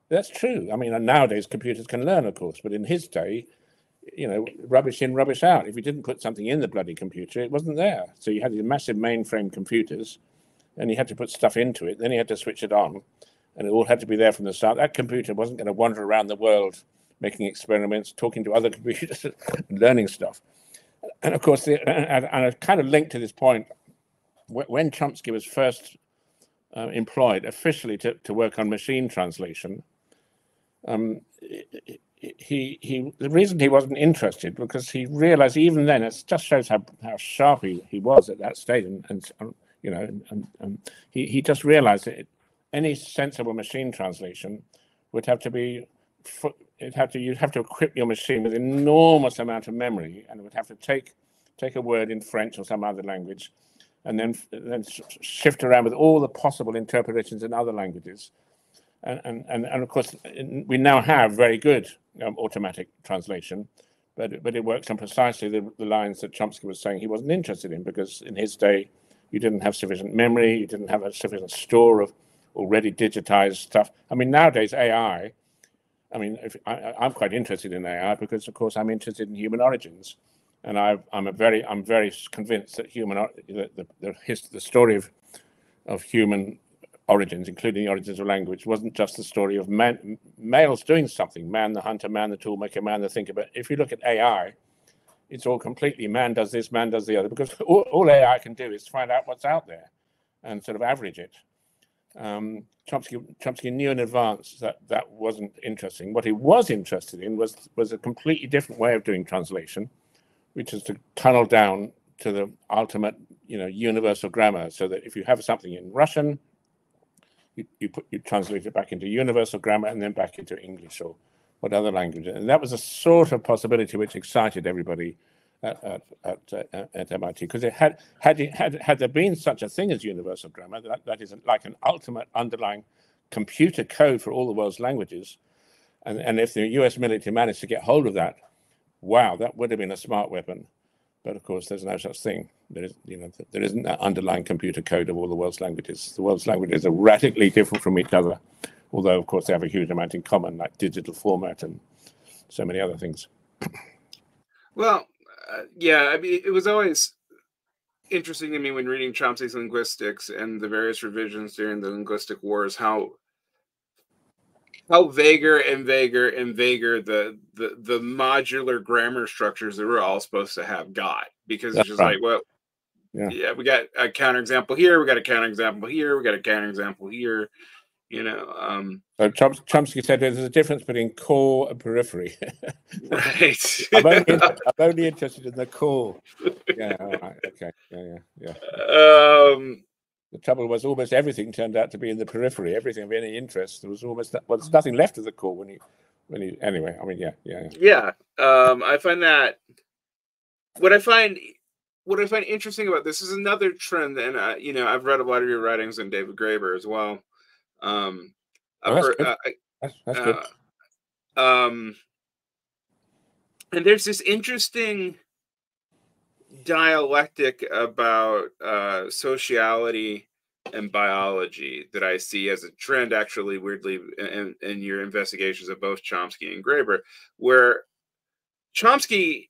that's true. I mean, nowadays computers can learn, of course, but in his day, rubbish in, rubbish out. If you didn't put something in the bloody computer, it wasn't there. So you had these massive mainframe computers, and you had to put stuff into it. Then you had to switch it on, and it all had to be there from the start. That computer wasn't going to wander around the world making experiments, talking to other computers, learning stuff. And of course, and I kind of linked to this point, when Chomsky was first employed officially to work on machine translation, the reason he wasn't interested, because he realized even then, it just shows how sharp he was at that stage, and you know, he just realized that any sensible machine translation would have to be, you'd have to equip your machine with an enormous amount of memory, and it would have to take a word in French or some other language, and then shift around with all the possible interpretations in other languages. And of course, we now have very good automatic translation, but it works on precisely the lines that Chomsky was saying he wasn't interested in, because in his day, you didn't have sufficient memory, you didn't have a sufficient store of already digitized stuff. I mean, nowadays, AI, I mean, I'm quite interested in AI because, of course, I'm interested in human origins. And I'm very convinced that the story of human origins, including the origins of language, wasn't just the story of males doing something, man the hunter, man the toolmaker, man the thinker. But if you look at AI, it's all completely man does this, man does the other, because all AI can do is find out what's out there and sort of average it. Chomsky knew in advance that wasn't interesting. What he was interested in was a completely different way of doing translation, which is to tunnel down to the ultimate, universal grammar, so that if you have something in Russian, you translate it back into universal grammar and then back into English or what other language. And that was a sort of possibility which excited everybody at MIT, because it had there been such a thing as universal grammar, that is like an ultimate underlying computer code for all the world's languages, and if the US military managed to get hold of that, wow, that would have been a smart weapon. But of course, there's no such thing. There isn't that underlying computer code of all the world's languages. The world's languages are radically different from each other, although of course they have a huge amount in common, like digital format and so many other things. Well, yeah, I mean, it was always interesting to me when reading Chomsky's Linguistics and the various revisions during the Linguistic Wars, how vaguer and vaguer and vaguer the modular grammar structures that we're all supposed to have got, because it's just right. Like, well, yeah, we got a counterexample here, we got a counterexample here, we got a counterexample here, So Chomsky said there's a difference between core and periphery. Right. I'm only interested in the core. Yeah, all right, okay, yeah. The trouble was almost everything turned out to be in the periphery. Everything of any interest, there was there's nothing left of the core when you anyway. I mean, yeah. I find that what I find interesting about this is another trend, and I've read a lot of your writings on David Graeber as well. That's good. And there's this interesting dialectic about sociality and biology that I see as a trend, actually, weirdly, in your investigations of both Chomsky and Graeber, where Chomsky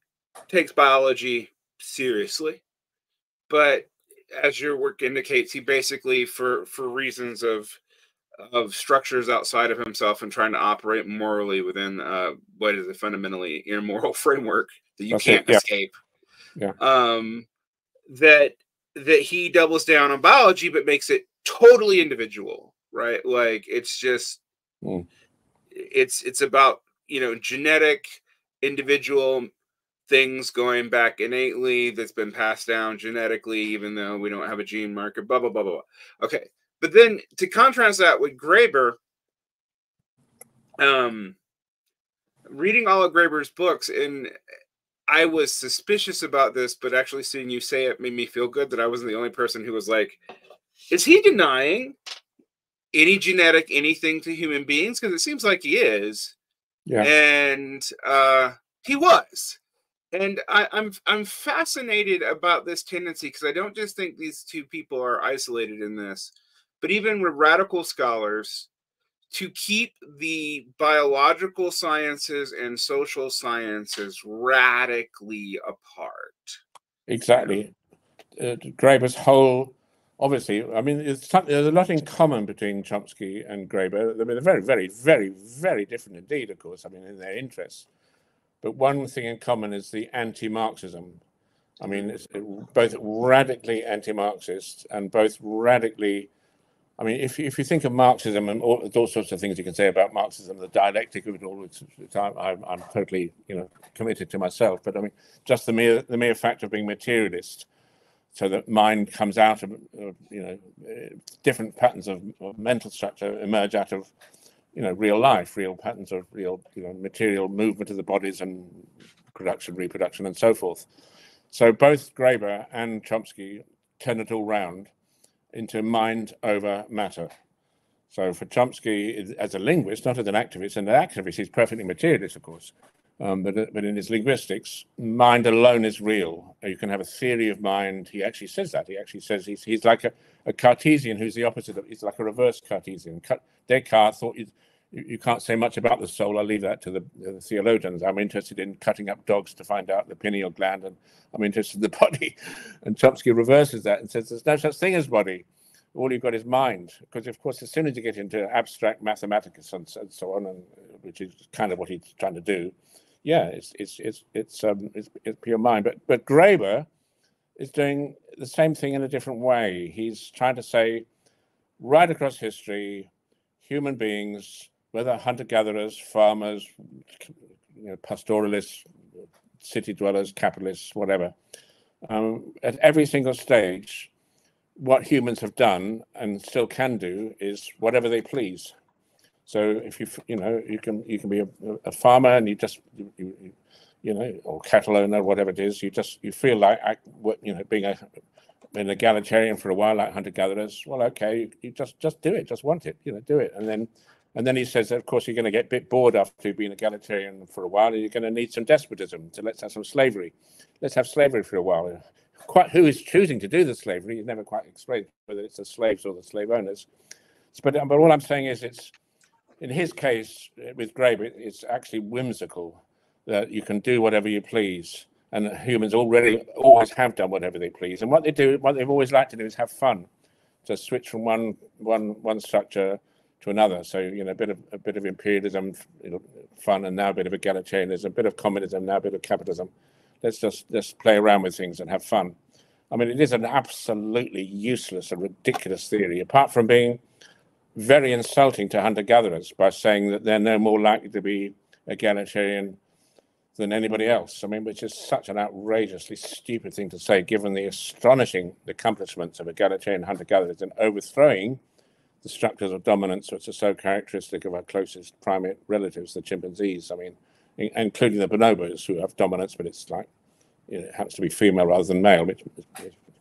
takes biology seriously, but as your work indicates, he basically, for reasons of structures outside of himself and trying to operate morally within what is a fundamentally immoral framework that you can't escape. Yeah. That he doubles down on biology, but makes it totally individual, right? Like, it's just it's about genetic individual things going back innately, that's been passed down genetically, even though we don't have a gene marker, blah blah blah blah. Okay, but then to contrast that with Graeber, reading all of Graeber's books, and I was suspicious about this, but actually seeing you say it made me feel good that I wasn't the only person who was like, is he denying any genetic anything to human beings? Because it seems like he is. Yeah. And he was. And I'm fascinated about this tendency, because I don't just think these two people are isolated in this, but even with radical scholars, to keep the biological sciences and social sciences radically apart. Exactly. Graeber's whole, obviously, I mean, there's a lot in common between Chomsky and Graeber. I mean, they're very, very, very, very different indeed, of course, I mean, in their interests. But one thing in common is the anti-Marxism. I mean, it's both radically anti-Marxist and both radically I mean, if you think of Marxism and all sorts of things you can say about Marxism, the dialectic of it all, which I'm totally, committed to myself. But I mean, just the mere fact of being materialist, so that mind comes out of, different patterns of mental structure emerge out of, real life, real patterns of real, material movement of the bodies and production, reproduction, and so forth. So both Graeber and Chomsky turn it all round into mind over matter. So for Chomsky, as a linguist, not as an activist, and an activist, he's perfectly materialist, of course, but in his linguistics, mind alone is real. You can have a theory of mind. He actually says that. He actually says he's like a Cartesian who's the opposite of, he's like a reverse Cartesian. Descartes thought you can't say much about the soul. I'll leave that to the theologians. I'm interested in cutting up dogs to find out the pineal gland, and I'm interested in the body. And Chomsky reverses that and says there's no such thing as body. All you've got is mind. Because, of course, as soon as you get into abstract mathematics and so on, and which is kind of what he's trying to do, yeah, it's pure mind. But Graeber is doing the same thing in a different way. He's trying to say, right across history, human beings, whether hunter-gatherers, farmers, pastoralists, city dwellers, capitalists, whatever, at every single stage, what humans have done and still can do is whatever they please. So if you can be a farmer and or cattle owner, whatever it is, you feel like being an egalitarian for a while, like hunter-gatherers. Well, okay, you just do it, just want it, do it, and then he says that, of course, you're going to get a bit bored after being egalitarian for a while, and you're going to need some despotism. So let's have some slavery. Let's have slavery for a while. Quite who is choosing to do the slavery is never quite explained, whether it's the slaves or the slave owners. But all I'm saying is, it's in his case with Graeber, it's actually whimsical that you can do whatever you please, and humans always have done whatever they please. And what they've always liked to do is have fun, to switch from one structure to another. So a bit of imperialism, fun, and now a bit of egalitarianism, a bit of communism, now a bit of capitalism. Let's just play around with things and have fun. I mean, it is an absolutely useless and ridiculous theory, apart from being very insulting to hunter-gatherers by saying that they're no more likely to be egalitarian than anybody else. I mean, which is such an outrageously stupid thing to say, given the astonishing accomplishments of egalitarian hunter-gatherers in overthrowing the structures of dominance which are so characteristic of our closest primate relatives, the chimpanzees. I mean, including the bonobos, who have dominance, but it's like, it happens to be female rather than male, which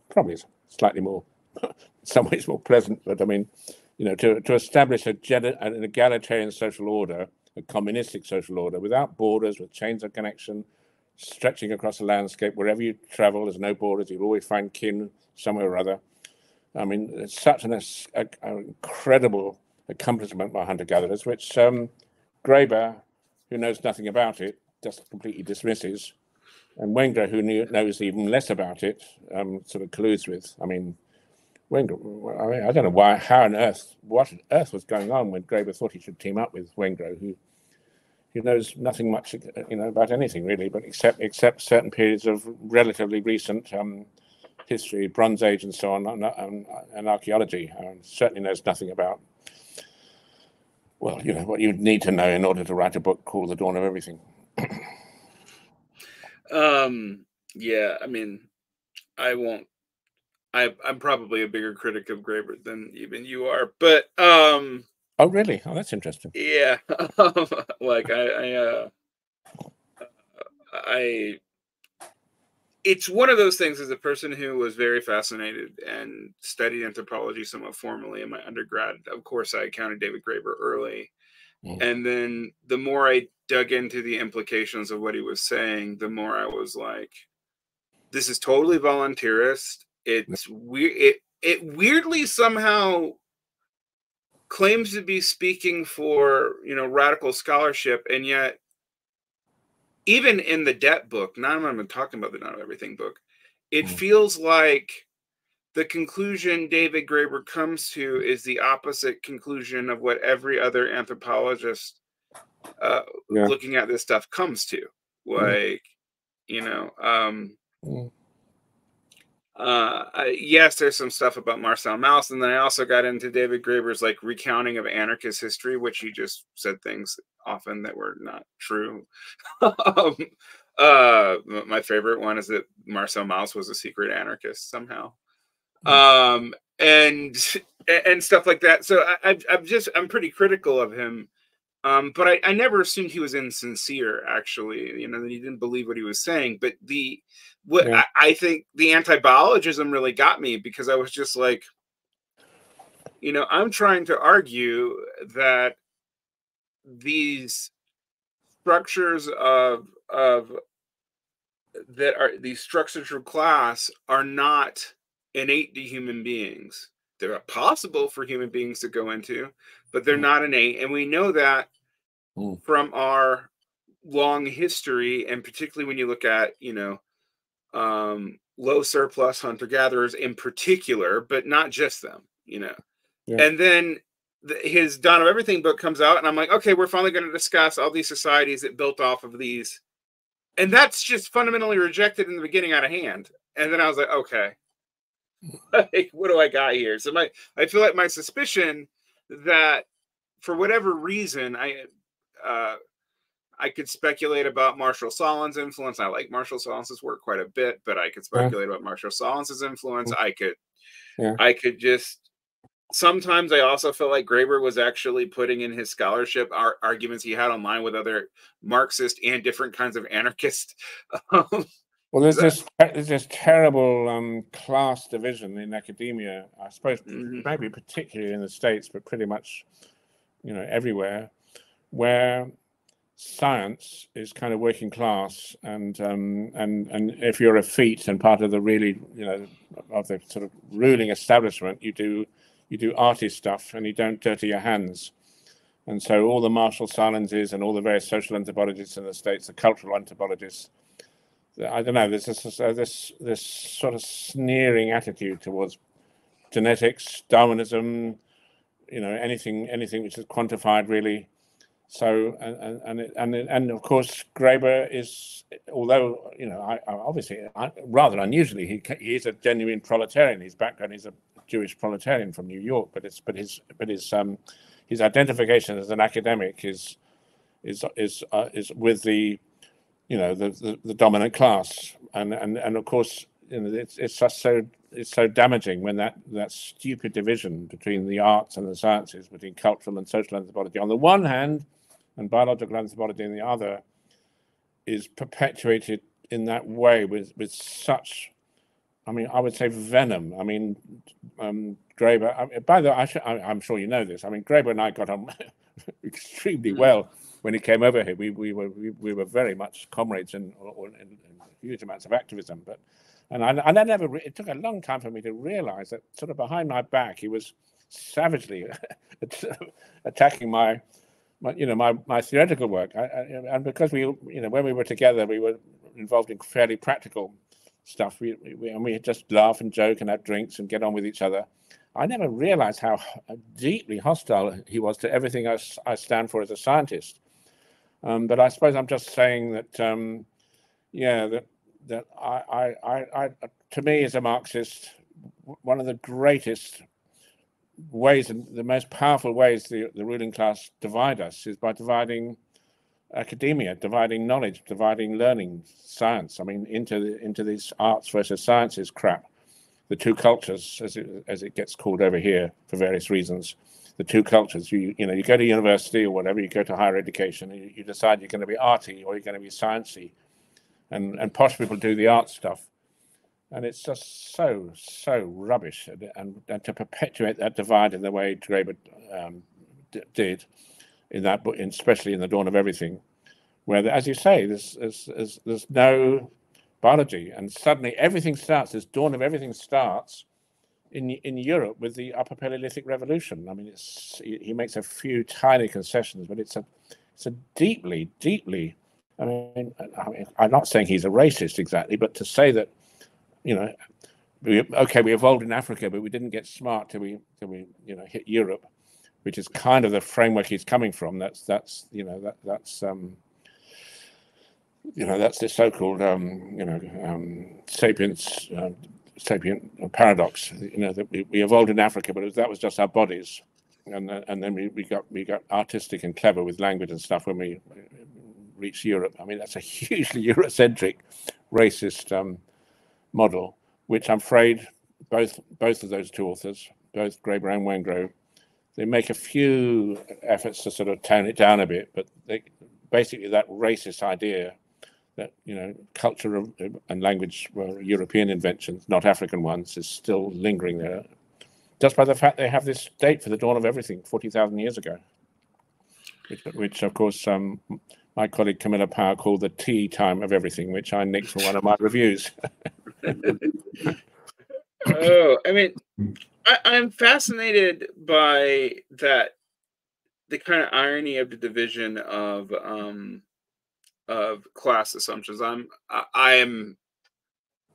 probably is slightly more, in some ways more pleasant. But I mean, to establish an egalitarian social order, a communistic social order, without borders, with chains of connection, stretching across the landscape, wherever you travel, there's no borders, you'll always find kin somewhere or other. I mean, it's such an incredible accomplishment by hunter-gatherers, which Graeber, who knows nothing about it, just completely dismisses, and Wenger, who knows even less about it, sort of colludes with. I mean, Wenger, I don't know what on earth was going on when Graeber thought he should team up with Wenger, who knows nothing much, about anything really, but except certain periods of relatively recent history, Bronze Age, and so on, and archaeology. Certainly knows nothing about, well, what you'd need to know in order to write a book called The Dawn of Everything. Yeah, I mean, I'm probably a bigger critic of Graeber than even you are, but oh, really? Oh, that's interesting. Yeah, like it's one of those things. As a person who was very fascinated and studied anthropology somewhat formally in my undergrad, of course, I encountered David Graeber early. And then the more I dug into the implications of what he was saying, the more I was like, this is totally volunteerist. It's weird. It weirdly somehow claims to be speaking for, radical scholarship, and yet even in the debt book, now I'm even talking about the Not Everything book, it feels like the conclusion David Graeber comes to is the opposite conclusion of what every other anthropologist looking at this stuff comes to. Like, Yes, there's some stuff about Marcel Mauss, and then I also got into David Graeber's like recounting of anarchist history, which he just said things often that were not true. um, my favorite one is that Marcel Mauss was a secret anarchist somehow, and stuff like that. So I'm pretty critical of him. But I never assumed he was insincere, actually, that he didn't believe what he was saying. But I think the anti-biologism really got me, because I was just like, I'm trying to argue that these structures these structures of class are not innate to human beings. They're possible for human beings to go into, but they're not innate. And we know that from our long history, and particularly when you look at, low surplus hunter-gatherers in particular, but not just them, And then his Dawn of Everything book comes out, and I'm like, okay, we're finally going to discuss all these societies that built off of these. And that's just fundamentally rejected in the beginning out of hand. And then I was like, okay, like, what do I got here? So I feel like my suspicion that for whatever reason, I could speculate about Marshall Sahlins' influence. I like Marshall Sahlins' work quite a bit, but I could speculate about Marshall Sahlins' influence. I could just, sometimes I also feel like Graeber was actually putting in his scholarship arguments he had online with other Marxist and different kinds of anarchist. Well, there's this terrible class division in academia, I suppose, maybe particularly in the States, but pretty much, everywhere, where science is kind of working class, and if you're a effete and part of the really, of the sort of ruling establishment, you do arty stuff and you don't dirty your hands. And so all the Marshall Sahlinses and all the various social anthropologists in the States, the cultural anthropologists, I don't know, there's this sort of sneering attitude towards genetics, Darwinism, anything which is quantified, really. So and of course Graeber is, although rather unusually, he is a genuine proletarian. His background is a Jewish proletarian from New York, but his identification as an academic is with the the dominant class, and of course it's so damaging when that stupid division between the arts and the sciences, between cultural and social anthropology on the one hand and biological anthropology on the other, is perpetuated in that way with such, I would say, venom. Graeber, by the way, I'm sure you know this. Graeber and I got on extremely well when he came over here. We were very much comrades in huge amounts of activism. But it took a long time for me to realize that sort of behind my back he was savagely attacking my theoretical work. And because when we were together, we were involved in fairly practical stuff. We just laugh and joke and have drinks and get on with each other. I never realized how deeply hostile he was to everything I stand for as a scientist. But I suppose I'm just saying that, that I to me, as a Marxist, one of the greatest ways and the most powerful ways the ruling class divide us is by dividing academia, dividing knowledge, dividing learning, science. Into these arts versus sciences crap. The two cultures, as it gets called over here for various reasons, the two cultures. You go to university or whatever, you go to higher education, and you decide you're going to be arty or you're going to be sciencey, and posh people do the art stuff, and it's just so rubbish. And to perpetuate that divide in the way Graeber did in that book, especially in The Dawn of Everything, where, as you say, there's no biology, and suddenly everything starts. This Dawn of Everything starts in Europe with the Upper Paleolithic Revolution. He makes a few tiny concessions, but it's a deeply. I'm not saying he's a racist exactly, but to say that we evolved in Africa, but we didn't get smart till we hit Europe, which is kind of the framework he's coming from. That's the so-called sapiens sapient paradox, you know, that we evolved in Africa, but that was just our bodies, and then we got artistic and clever with language and stuff when we reached Europe. I mean, that's a hugely Eurocentric, racist model, which I'm afraid both of those two authors, both Graeber and Wengrow, they make a few efforts to sort of tone it down a bit, but basically that racist idea that, you know, culture and language were European inventions, not African ones, is still lingering there, just by the fact they have this date for the dawn of everything, 40,000 years ago, which of course my colleague Camilla Power called the tea time of everything, which I nicked from one of my reviews. Oh, I mean, I'm fascinated by that, the kind of irony of the division of class assumptions. I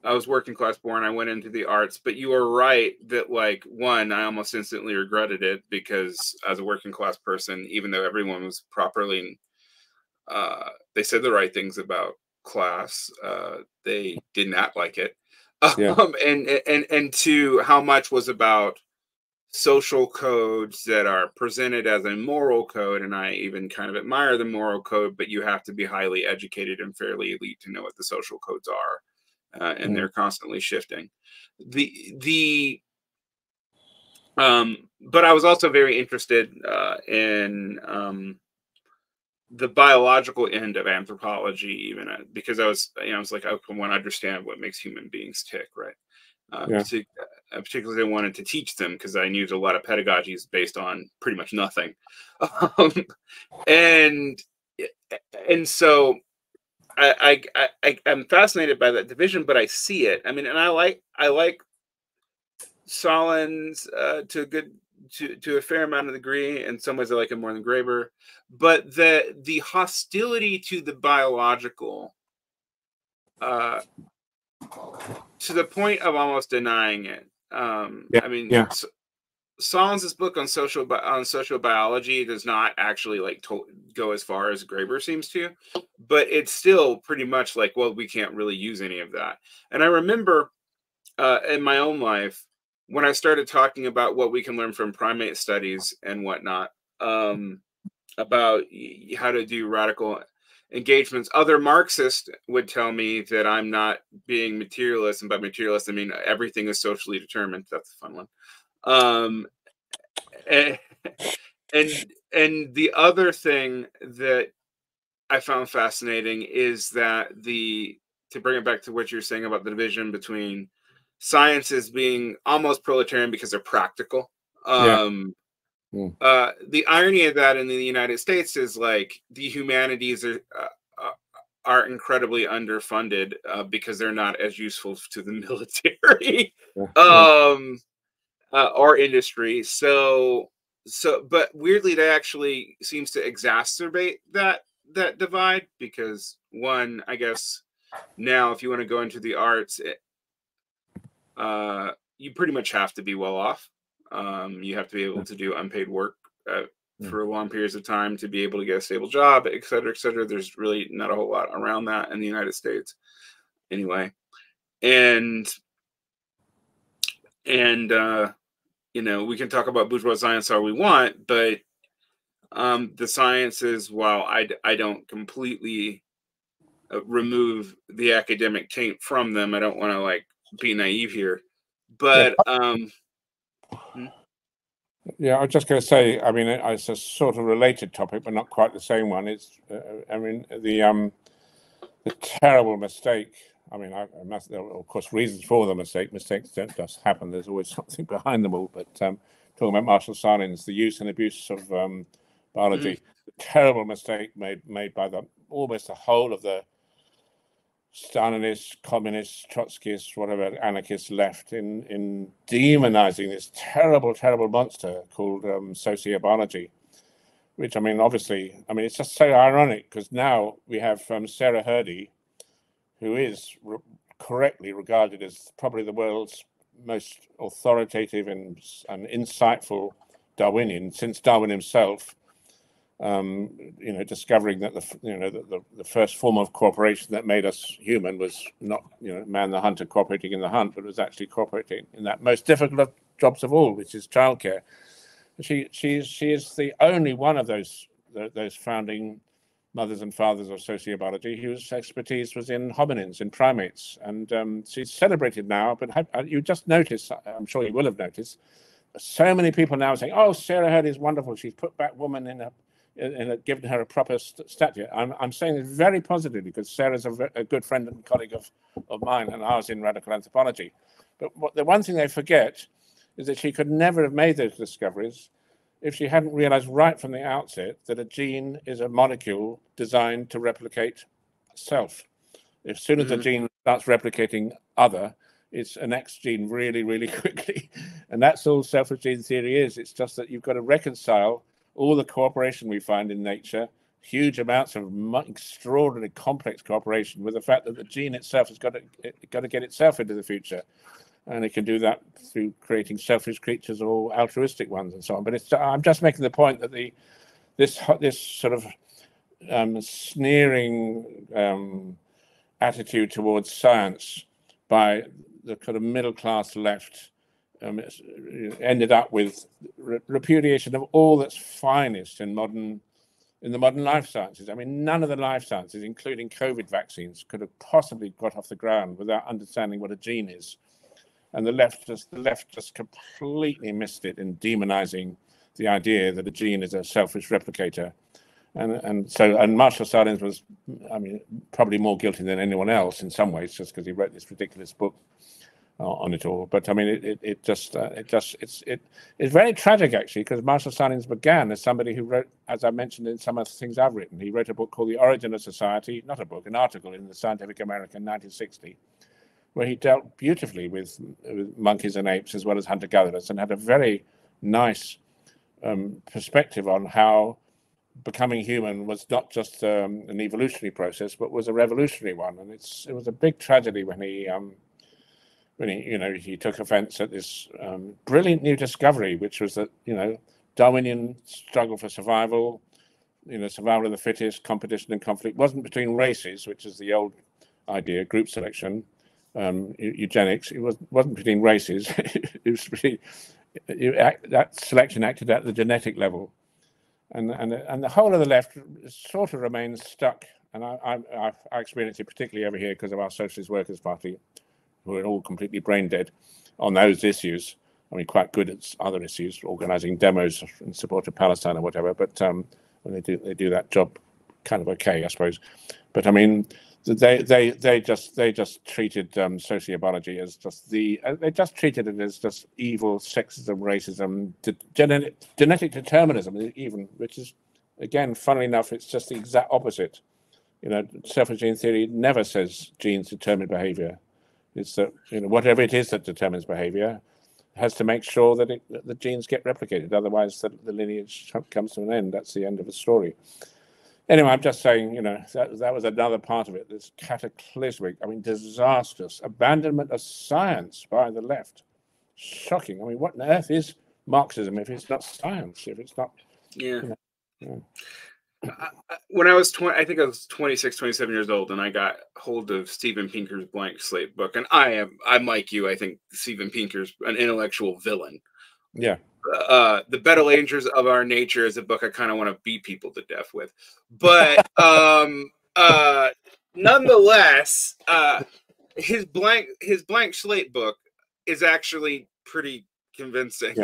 was working class born. I went into the arts, but you are right that, like, one, I almost instantly regretted it, because as a working class person, even though everyone was properly, they said the right things about class, they didn't act like it. Yeah. And two, how much was about social codes that are presented as a moral code, and I even kind of admire the moral code, but you have to be highly educated and fairly elite to know what the social codes are, and they're constantly shifting. But I was also very interested in the biological end of anthropology, even because I was like, I want to understand what makes human beings tick, right? Particularly I wanted to teach them, because I knew a lot of pedagogy is based on pretty much nothing. And so I'm fascinated by that division, but I see it. I mean, and I like Sahlins to a fair amount of degree. In some ways I like him more than Graeber, but the hostility to the biological, to the point of almost denying it. I mean, Sahlins' book on social biology does not actually like go as far as Graeber seems to, but it's still pretty much like, well, we can't really use any of that. And I remember in my own life, when I started talking about what we can learn from primate studies and whatnot, about how to do radical engagements, other Marxists would tell me that I'm not being materialist, and by materialist I mean everything is socially determined. That's a fun one. And the other thing that I found fascinating is that to bring it back to what you're saying about the division between sciences being almost proletarian because they're practical. The irony of that in the United States is, like, the humanities are incredibly underfunded because they're not as useful to the military or industry. So, but weirdly, that actually seems to exacerbate that divide, because one, I guess now, if you want to go into the arts, you pretty much have to be well off. You have to be able to do unpaid work for long periods of time to be able to get a stable job, et cetera, et cetera. There's really not a whole lot around that in the United States, anyway. And you know, we can talk about bourgeois science all we want, but the sciences, while I don't completely remove the academic taint from them, I don't want to like be naive here, but yeah, I was just going to say, I mean, it's a sort of related topic, but not quite the same one. It's, I mean, the terrible mistake. I mean, there are, of course, reasons for the mistake. Mistakes don't just happen. There's always something behind them all. But talking about Marshall Sahlins, the use and abuse of biology, the terrible mistake made by almost the whole of the Stalinists, communists, Trotskyists, whatever anarchists left in demonizing this terrible, terrible monster called sociobiology, which, I mean, obviously, I mean, it's just so ironic because now we have Sarah Hrdy, who is correctly regarded as probably the world's most authoritative and insightful Darwinian since Darwin himself. you know, discovering that the first form of cooperation that made us human was not, you know, man the hunter cooperating in the hunt, but was actually cooperating in that most difficult of jobs of all, which is childcare. She is the only one of those founding mothers and fathers of sociobiology whose expertise was in hominins, in primates, and she's celebrated now. But you just noticed, I'm sure you will have noticed, so many people now are saying, "Oh, Sarah Hurd is wonderful. She's put back woman given her a proper stature." I'm saying this very positively because Sarah's a good friend and colleague of mine, and I was in radical anthropology. But the one thing they forget is that she could never have made those discoveries if she hadn't realized right from the outset that a gene is a molecule designed to replicate self. As soon as the gene starts replicating other, it's an X gene really, really quickly. And that's all selfish gene theory is. It's just that you've got to reconcile all the cooperation we find in nature, huge amounts of extraordinarily complex cooperation, with the fact that the gene itself has got to get itself into the future. And it can do that through creating selfish creatures or altruistic ones and so on. But I'm just making the point that this sort of sneering attitude towards science by the kind of middle-class left ended up with repudiation of all that's finest in the modern life sciences. I mean, none of the life sciences, including COVID vaccines, could have possibly got off the ground without understanding what a gene is. And the left just completely missed it in demonizing the idea that a gene is a selfish replicator. And Marshall Sahlins was, I mean, probably more guilty than anyone else in some ways, just because he wrote this ridiculous book on it all. But I mean, it's very tragic actually, because Marshall Sahlins began as somebody who wrote, as I mentioned in some of the things I've written, he wrote a book called The Origin of Society, not a book, an article in the Scientific American in 1960, where he dealt beautifully with monkeys and apes as well as hunter-gatherers, and had a very nice perspective on how becoming human was not just an evolutionary process, but was a revolutionary one. And it was a big tragedy when he took offense at this brilliant new discovery, which was that, you know, Darwinian struggle for survival, you know, survival of the fittest, competition and conflict wasn't between races, which is the old idea, group selection, eugenics. It wasn't between races. It was that selection acted at the genetic level, and the whole of the left sort of remains stuck. And I experience it particularly over here because of our Socialist Workers' Party, who are all completely brain dead on those issues. I mean, quite good at other issues, organizing demos in support of Palestine or whatever. But when they do that job, kind of okay, I suppose. But I mean, they just treated sociobiology as just they just treated it as just evil sexism, racism, genetic determinism, even, which is, again, funnily enough, it's just the exact opposite. You know, selfish gene theory never says genes determine behavior. It's that, you know, whatever it is that determines behavior has to make sure that the genes get replicated. Otherwise, the lineage comes to an end. That's the end of the story. Anyway, I'm just saying, you know, that was another part of it. This cataclysmic, I mean, disastrous abandonment of science by the left. Shocking. I mean, what on earth is Marxism if it's not science? If it's not, yeah. You know, When I was 20, I think I was 26, 27 years old, and I got hold of Steven Pinker's Blank Slate book. And I'm like you. I think Steven Pinker's an intellectual villain. Yeah. The Battle Angels of Our Nature is a book I kind of want to beat people to death with. But nonetheless, his blank slate book is actually pretty convincing.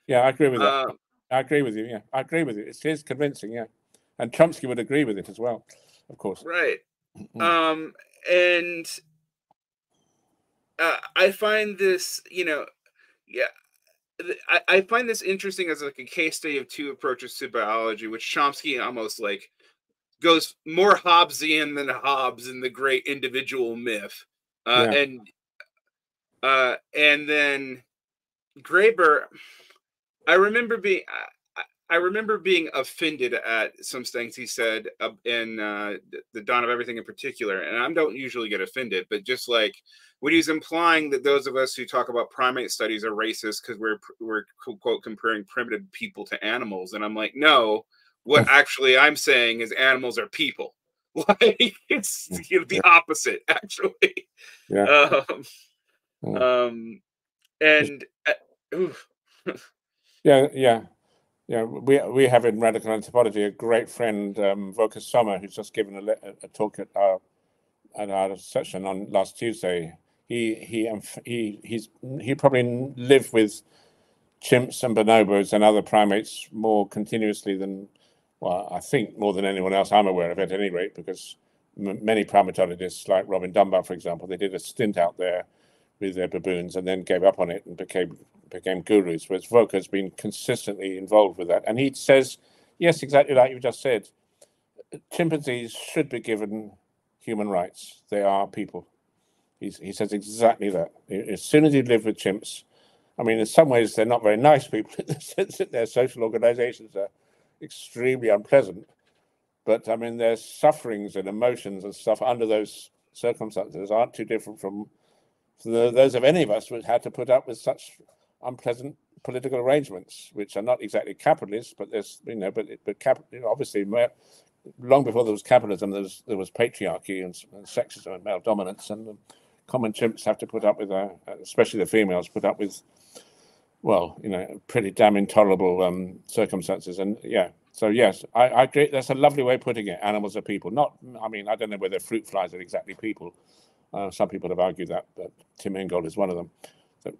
Yeah, I agree with that. I agree with you. Yeah, I agree with you. It is convincing. Yeah, and Chomsky would agree with it as well, of course. Right. And I find this, you know, yeah. I find this interesting as like a case study of two approaches to biology, which Chomsky almost like goes more Hobbesian than Hobbes in the great individual myth, and then Graeber. I remember being offended at some things he said in the Dawn of Everything in particular, and I don't usually get offended, but just like when he's implying that those of us who talk about primate studies are racist because we're quote comparing primitive people to animals, and I'm like, no, what actually I'm saying is animals are people. Like it's the opposite, actually. Yeah. And we have in radical anthropology a great friend, Volker Sommer, who's just given a talk at our session on last Tuesday. He probably lived with chimps and bonobos and other primates more continuously than, well, I think more than anyone else I'm aware of at any rate, because many primatologists like Robin Dunbar, for example, they did a stint out there with their baboons and then gave up on it and became gurus, whereas Volker's been consistently involved with that. And he says, yes, exactly like you just said, chimpanzees should be given human rights. They are people. He says exactly that. As soon as you live with chimps, I mean, in some ways, they're not very nice people in the sense that their social organizations are extremely unpleasant. But I mean, their sufferings and emotions and stuff under those circumstances aren't too different from those of any of us who had to put up with such unpleasant political arrangements, which are not exactly capitalist, but there's, obviously, long before there was capitalism, there was patriarchy and sexism and male dominance, and common chimps have to put up with, especially the females, put up with, well, pretty damn intolerable circumstances. And yeah, so yes, I agree. That's a lovely way of putting it. Animals are people. I don't know whether fruit flies are exactly people. Some people have argued that, but Tim Ingold is one of them. That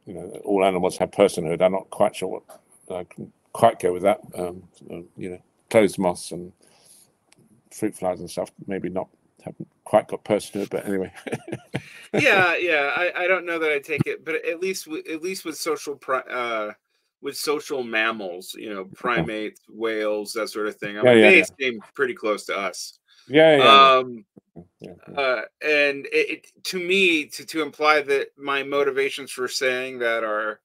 all animals have personhood. I'm not quite sure what I can quite go with that. Clothes moths and fruit flies and stuff maybe haven't quite got personhood, but anyway. I don't know that I take it, but at least with social mammals, primates, whales, that sort of thing. They seem pretty close to us. And it to me, to imply that my motivations for saying that are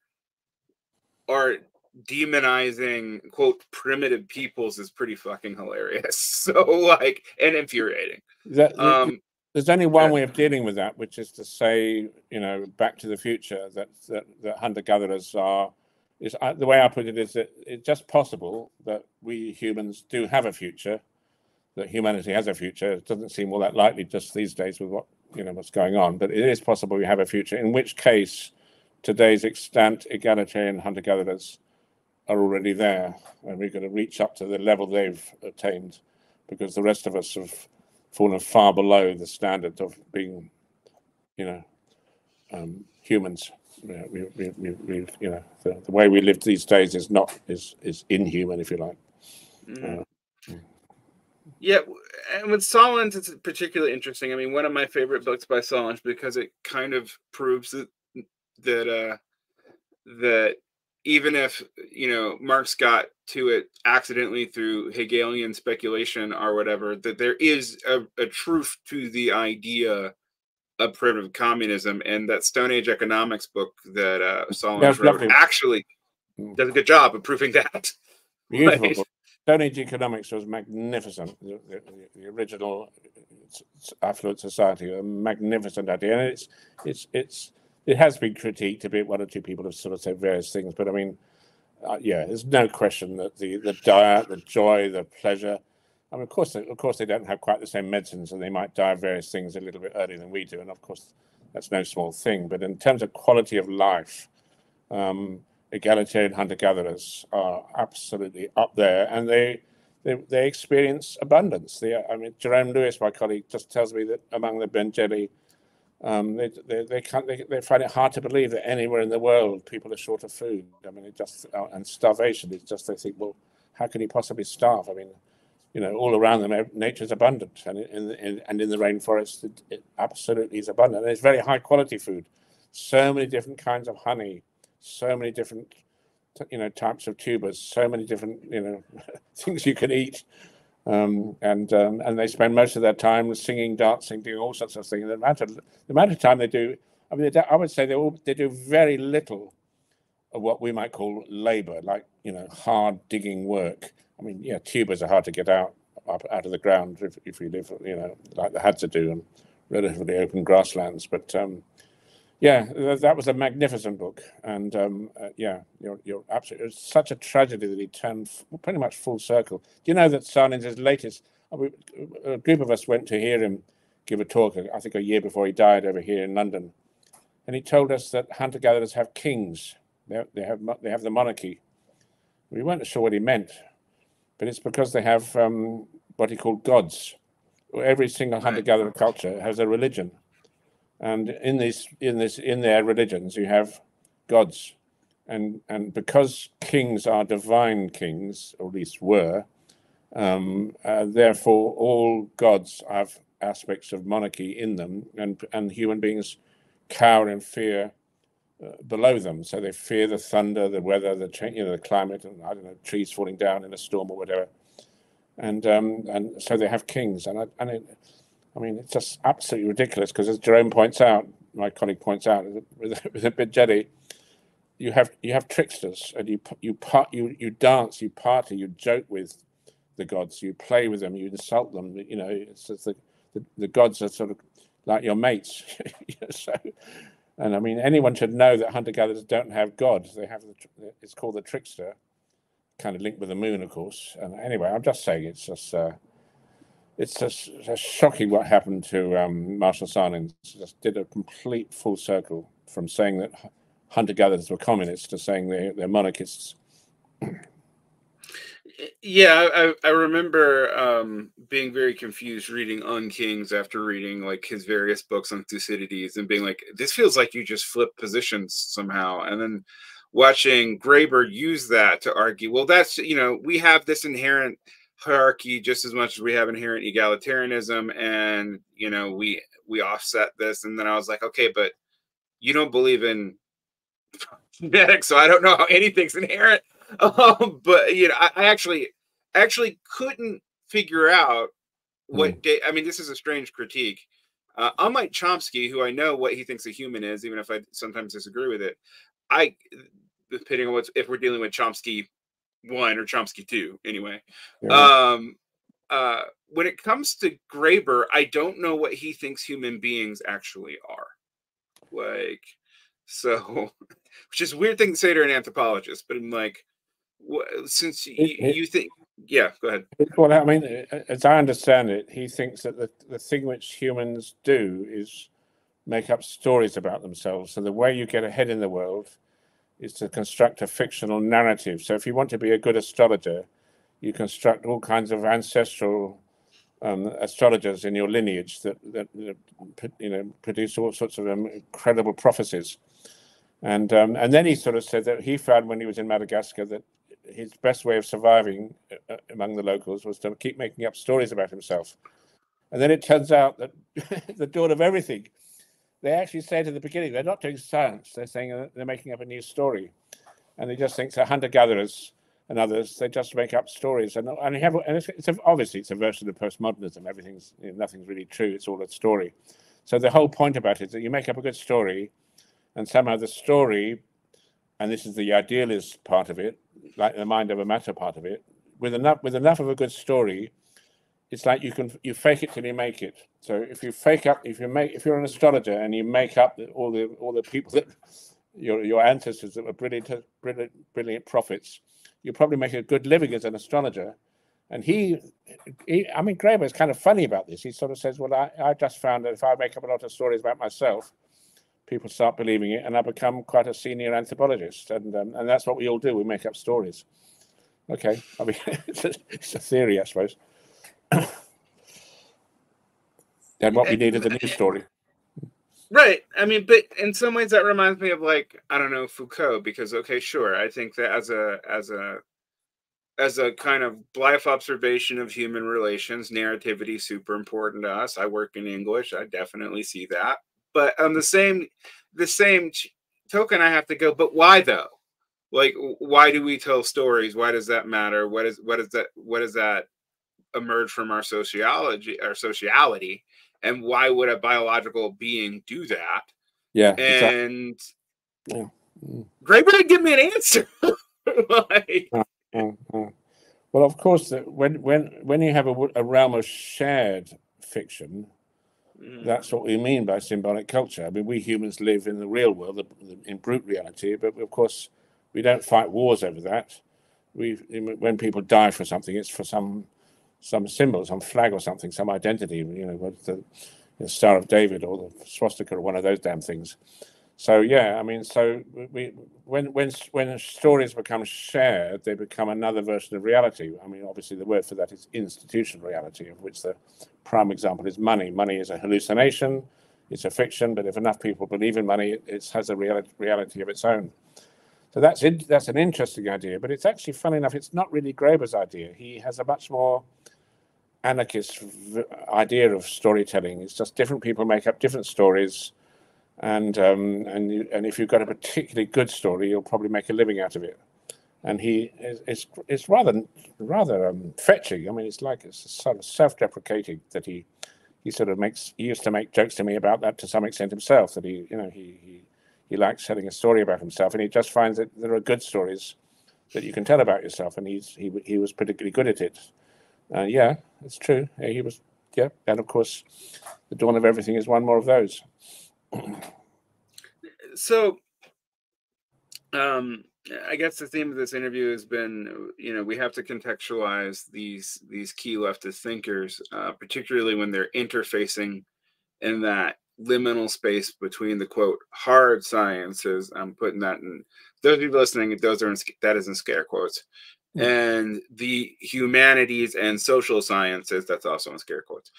demonizing quote primitive peoples is pretty fucking hilarious. So and infuriating. There's only one way of dealing with that, which is to say, Back to the Future, that hunter-gatherers is the way I put it is that it's just possible that we humans do have a future, that humanity has a future. It doesn't seem all that likely just these days with what's going on, but it is possible we have a future, in which case today's extant egalitarian hunter-gatherers are already there, and we're going to reach up to the level they've attained, because the rest of us have fallen far below the standard of being, humans. The way we live these days is inhuman, if you like. And with Sahlins, it's particularly interesting. I mean, one of my favorite books by Sahlins, because it kind of proves that even if Marx got to it accidentally through Hegelian speculation or whatever, that there is a truth to the idea of primitive communism, and that Stone Age economics book that Sahlins wrote actually does a good job of proving that. Beautiful book. Stone Age economics was magnificent. The original affluent society, a magnificent idea, and it has been critiqued a bit. One or two people have sort of said various things, but I mean, there's no question that the diet, the joy, the pleasure. I mean, of course, they don't have quite the same medicines, and they might die of various things a little bit earlier than we do, and of course, that's no small thing. But in terms of quality of life, egalitarian hunter-gatherers are absolutely up there, and they experience abundance. Jerome Lewis, my colleague, just tells me that among the Benjeli, they find it hard to believe that anywhere in the world people are short of food. I mean, and starvation is just, they think, well, how can you possibly starve? I mean, all around them, nature's abundant, and in the rainforest, it absolutely is abundant. And it's very high quality food. So many different kinds of honey, so many different, types of tubers, so many different, things you can eat. And they spend most of their time singing, dancing, doing all sorts of things. The amount of time they do, I mean, I would say they do very little of what we might call labor, like hard digging work. I mean, tubers are hard to get out of the ground if you live, like the Hadza do, on relatively open grasslands. But Yeah, that was a magnificent book, and yeah, you're absolutely. It's such a tragedy that he turned pretty much full circle. Do you know that Sahlins' latest? A group of us went to hear him give a talk, I think a year before he died, over here in London, and he told us that hunter-gatherers have kings. They have the monarchy. We weren't sure what he meant, but it's because they have what he called gods. Every single hunter-gatherer culture has a religion. And in their religions, you have gods, and because kings are divine kings, or at least were, therefore all gods have aspects of monarchy in them, and human beings cower in fear below them. So they fear the thunder, the weather, the the climate, and I don't know, trees falling down in a storm or whatever. And so they have kings, I mean, it's just absolutely ridiculous because, as Jerome points out, my colleague points out, with a bit jelly, you have tricksters, and you dance, you party, you joke with the gods, you play with them, you insult them. You know, it's just the gods are sort of like your mates. So, and I mean, anyone should know that hunter-gatherers don't have gods; they have it's called the trickster, kind of linked with the moon, of course. And anyway, I'm just saying it's just. It's just shocking what happened to Marshall Sahlins. Just did a complete full circle from saying that hunter-gatherers were communists to saying they're monarchists. Yeah, I remember being very confused reading On Kings after reading like his various books on Thucydides and being like, this feels like you just flip positions somehow. And then watching Graeber use that to argue, well, that's, you know, we have this inherent hierarchy just as much as we have inherent egalitarianism, and you know we offset this. And then I was like, okay, but you don't believe in genetics, so I don't know how anything's inherent. But you know, I actually couldn't figure out what day. I mean, this is a strange critique. Unlike Chomsky, who I know what he thinks a human is, even if I sometimes disagree with it, I, depending on if we're dealing with Chomsky 1 or Chomsky 2 anyway. Yeah. When it comes to Graeber, I don't know what he thinks human beings actually are. Like, so, which is a weird thing to say to an anthropologist, but I'm like, since you think, yeah, go ahead. Well, I mean, as I understand it, he thinks that the thing which humans do is make up stories about themselves. So the way you get ahead in the world is to construct a fictional narrative. So if you want to be a good astrologer, you construct all kinds of ancestral astrologers in your lineage that you know produce all sorts of incredible prophecies. And then he sort of said that he found when he was in Madagascar that his best way of surviving among the locals was to keep making up stories about himself. And then it turns out that the dawn of everything, they actually said at the beginning, they're not doing science, they're saying they're making up a new story. And they just think they're hunter-gatherers and others, they just make up stories. And obviously it's a version of postmodernism. Everything's, you know, nothing's really true, it's all a story. So the whole point about it is that you make up a good story, and somehow the story, and this is the idealist part of it, like the mind over matter part of it, with enough of a good story, it's like you fake it till you make it. So if you fake up, if you're an astrologer and you make up all the people that your ancestors that were brilliant prophets, you probably make a good living as an astrologer. And I mean, Graeber is kind of funny about this. He sort of says, well, I just found that if I make up a lot of stories about myself, people start believing it, and I become quite a senior anthropologist. And that's what we all do. We make up stories. Okay, I mean, it's a theory, I suppose. And what we need is a news story. Right. I mean, but in some ways that reminds me of, like, I don't know, Foucault, because okay, sure, I think that as a kind of life observation of human relations, narrativity is super important to us. I work in English, I definitely see that. But on the same token, I have to go, but why though? Like, why do we tell stories? Why does that matter? What does that emerge from our sociology, our sociality? And why would a biological being do that? Yeah. And exactly. Yeah. Graeber didn't give me an answer. Like, well, of course, when you have a realm of shared fiction, That's what we mean by symbolic culture. I mean, we humans live in the real world, in brute reality, but of course, we don't fight wars over that. When people die for something, it's for some symbol, some flag or something, some identity. You know, the Star of David or the swastika or one of those damn things. So yeah, I mean, so when stories become shared, they become another version of reality. I mean, obviously the word for that is institutional reality, of which the prime example is money. Money is a hallucination, it's a fiction, but if enough people believe in money, it has a reality of its own. So that's an interesting idea, but it's actually, funny enough, it's not really Graeber's idea. He has a much more anarchist idea of storytelling. It's just different people make up different stories. And if you've got a particularly good story, you'll probably make a living out of it. And it's rather fetching. I mean, it's sort of self-deprecating that he sort of he used to make jokes to me about that to some extent himself. That he likes telling a story about himself, and he just finds that there are good stories that you can tell about yourself, and he was particularly good at it. Yeah, it's true. He was. Yeah, and of course, The Dawn of Everything is one more of those. So, I guess the theme of this interview has been, we have to contextualize these key leftist thinkers, particularly when they're interfacing in that liminal space between the quote hard sciences. I'm putting that in. Those of you listening, that is in scare quotes, and the humanities and social sciences. That's also in scare quotes.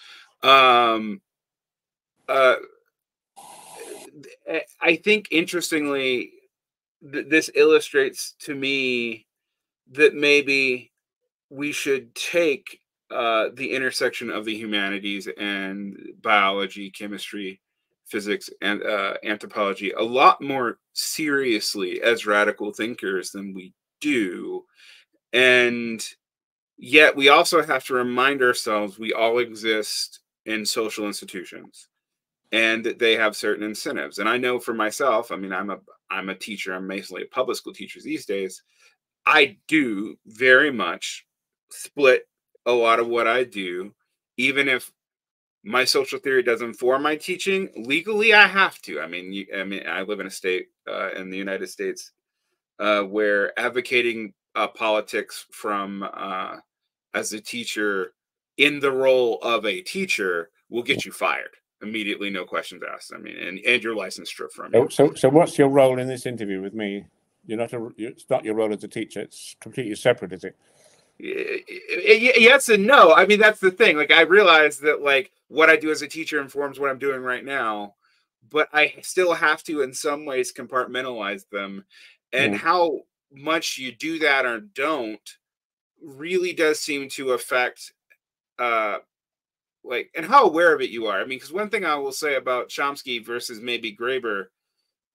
I think, interestingly, this illustrates to me that maybe we should take the intersection of the humanities and biology, chemistry, physics, and anthropology a lot more seriously as radical thinkers than we do. And yet we also have to remind ourselves we all exist in social institutions, and they have certain incentives. And I know for myself, I mean, I'm a teacher. I'm mainly a public school teacher these days. I do very much split a lot of what I do, even if my social theory doesn't inform my teaching. Legally, I have to. I mean, I live in a state in the United States where advocating politics from as a teacher in the role of a teacher will get you fired immediately, no questions asked. I mean, and your license stripped from you. So what's your role in this interview with me? It's not your role as a teacher. It's completely separate, is it? Yes and no. I mean, that's the thing. Like, I realize that what I do as a teacher informs what I'm doing right now, but I still have to, in some ways, compartmentalize them. And how much you do that or don't really does seem to affect and how aware of it you are. I mean, because one thing I will say about Chomsky versus maybe Graeber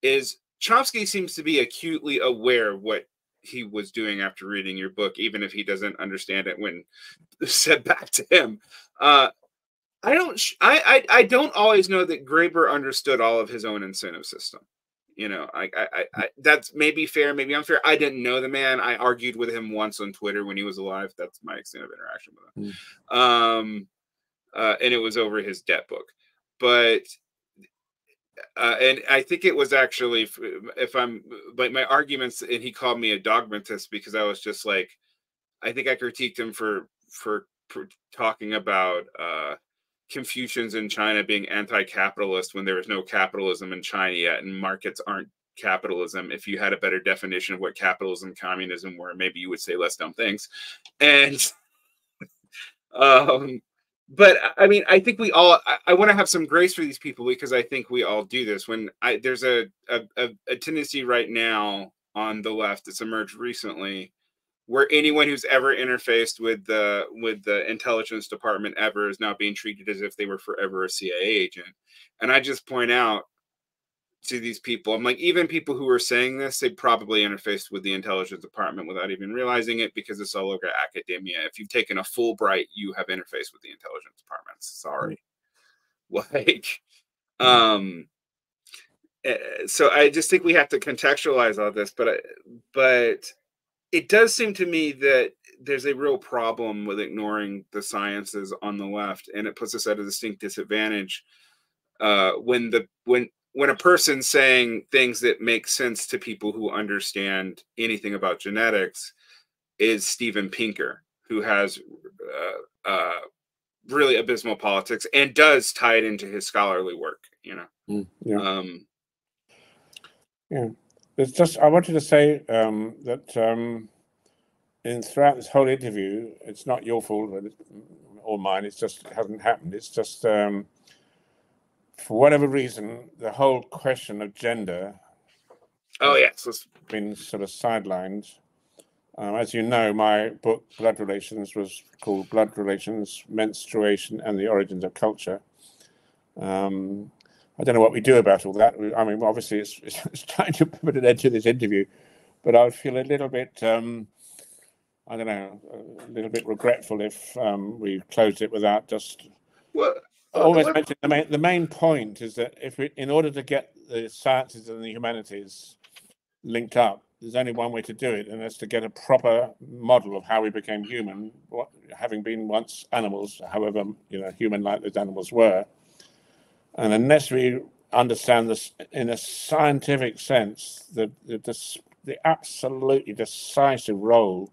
is Chomsky seems to be acutely aware of what he was doing after reading your book, even if he doesn't understand it when said back to him. I don't always know that Graeber understood all of his own incentive system. That's maybe fair, maybe unfair. I didn't know the man. I argued with him once on Twitter when he was alive. That's my extent of interaction with him. And it was over his debt book. But and I think it was actually, if I'm like my arguments, and he called me a dogmatist because I was just like, I think I critiqued him for talking about Confucians in China being anti-capitalist when there was no capitalism in China yet, and markets aren't capitalism. If you had a better definition of what capitalism, communism were, maybe you would say less dumb things. And but I mean, I think we all, I want to have some grace for these people, because I think we all do this. When there's a tendency right now on the left that's emerged recently, where anyone who's ever interfaced with the intelligence department ever is now being treated as if they were forever a CIA agent. And I just point out to these people, I'm like, even people who are saying this, they probably interfaced with the intelligence department without even realizing it, because it's all over academia. If you've taken a Fulbright, you have interfaced with the intelligence department. Sorry. So I just think we have to contextualize all this, but it does seem to me that there's a real problem with ignoring the sciences on the left, and it puts us at a distinct disadvantage when a person's saying things that make sense to people who understand anything about genetics is Steven Pinker, who has really abysmal politics and does tie it into his scholarly work, you know. Yeah. Yeah. It's just, I wanted to say that throughout this whole interview, it's not your fault or mine, it's just, it hasn't happened. It's just, for whatever reason, the whole question of gender has been sort of sidelined. As you know, my book, Blood Relations, was called Blood Relations, Menstruation and the Origins of Culture. I don't know what we do about all that. I mean, obviously, it's trying to put an end to this interview, but I would feel a little bit, I don't know, a little bit regretful if we closed it without just always mentioning the main point is that in order to get the sciences and the humanities linked up, there's only one way to do it, and that's to get a proper model of how we became human, having been once animals, however human-like those animals were. And unless we understand this in a scientific sense, the absolutely decisive role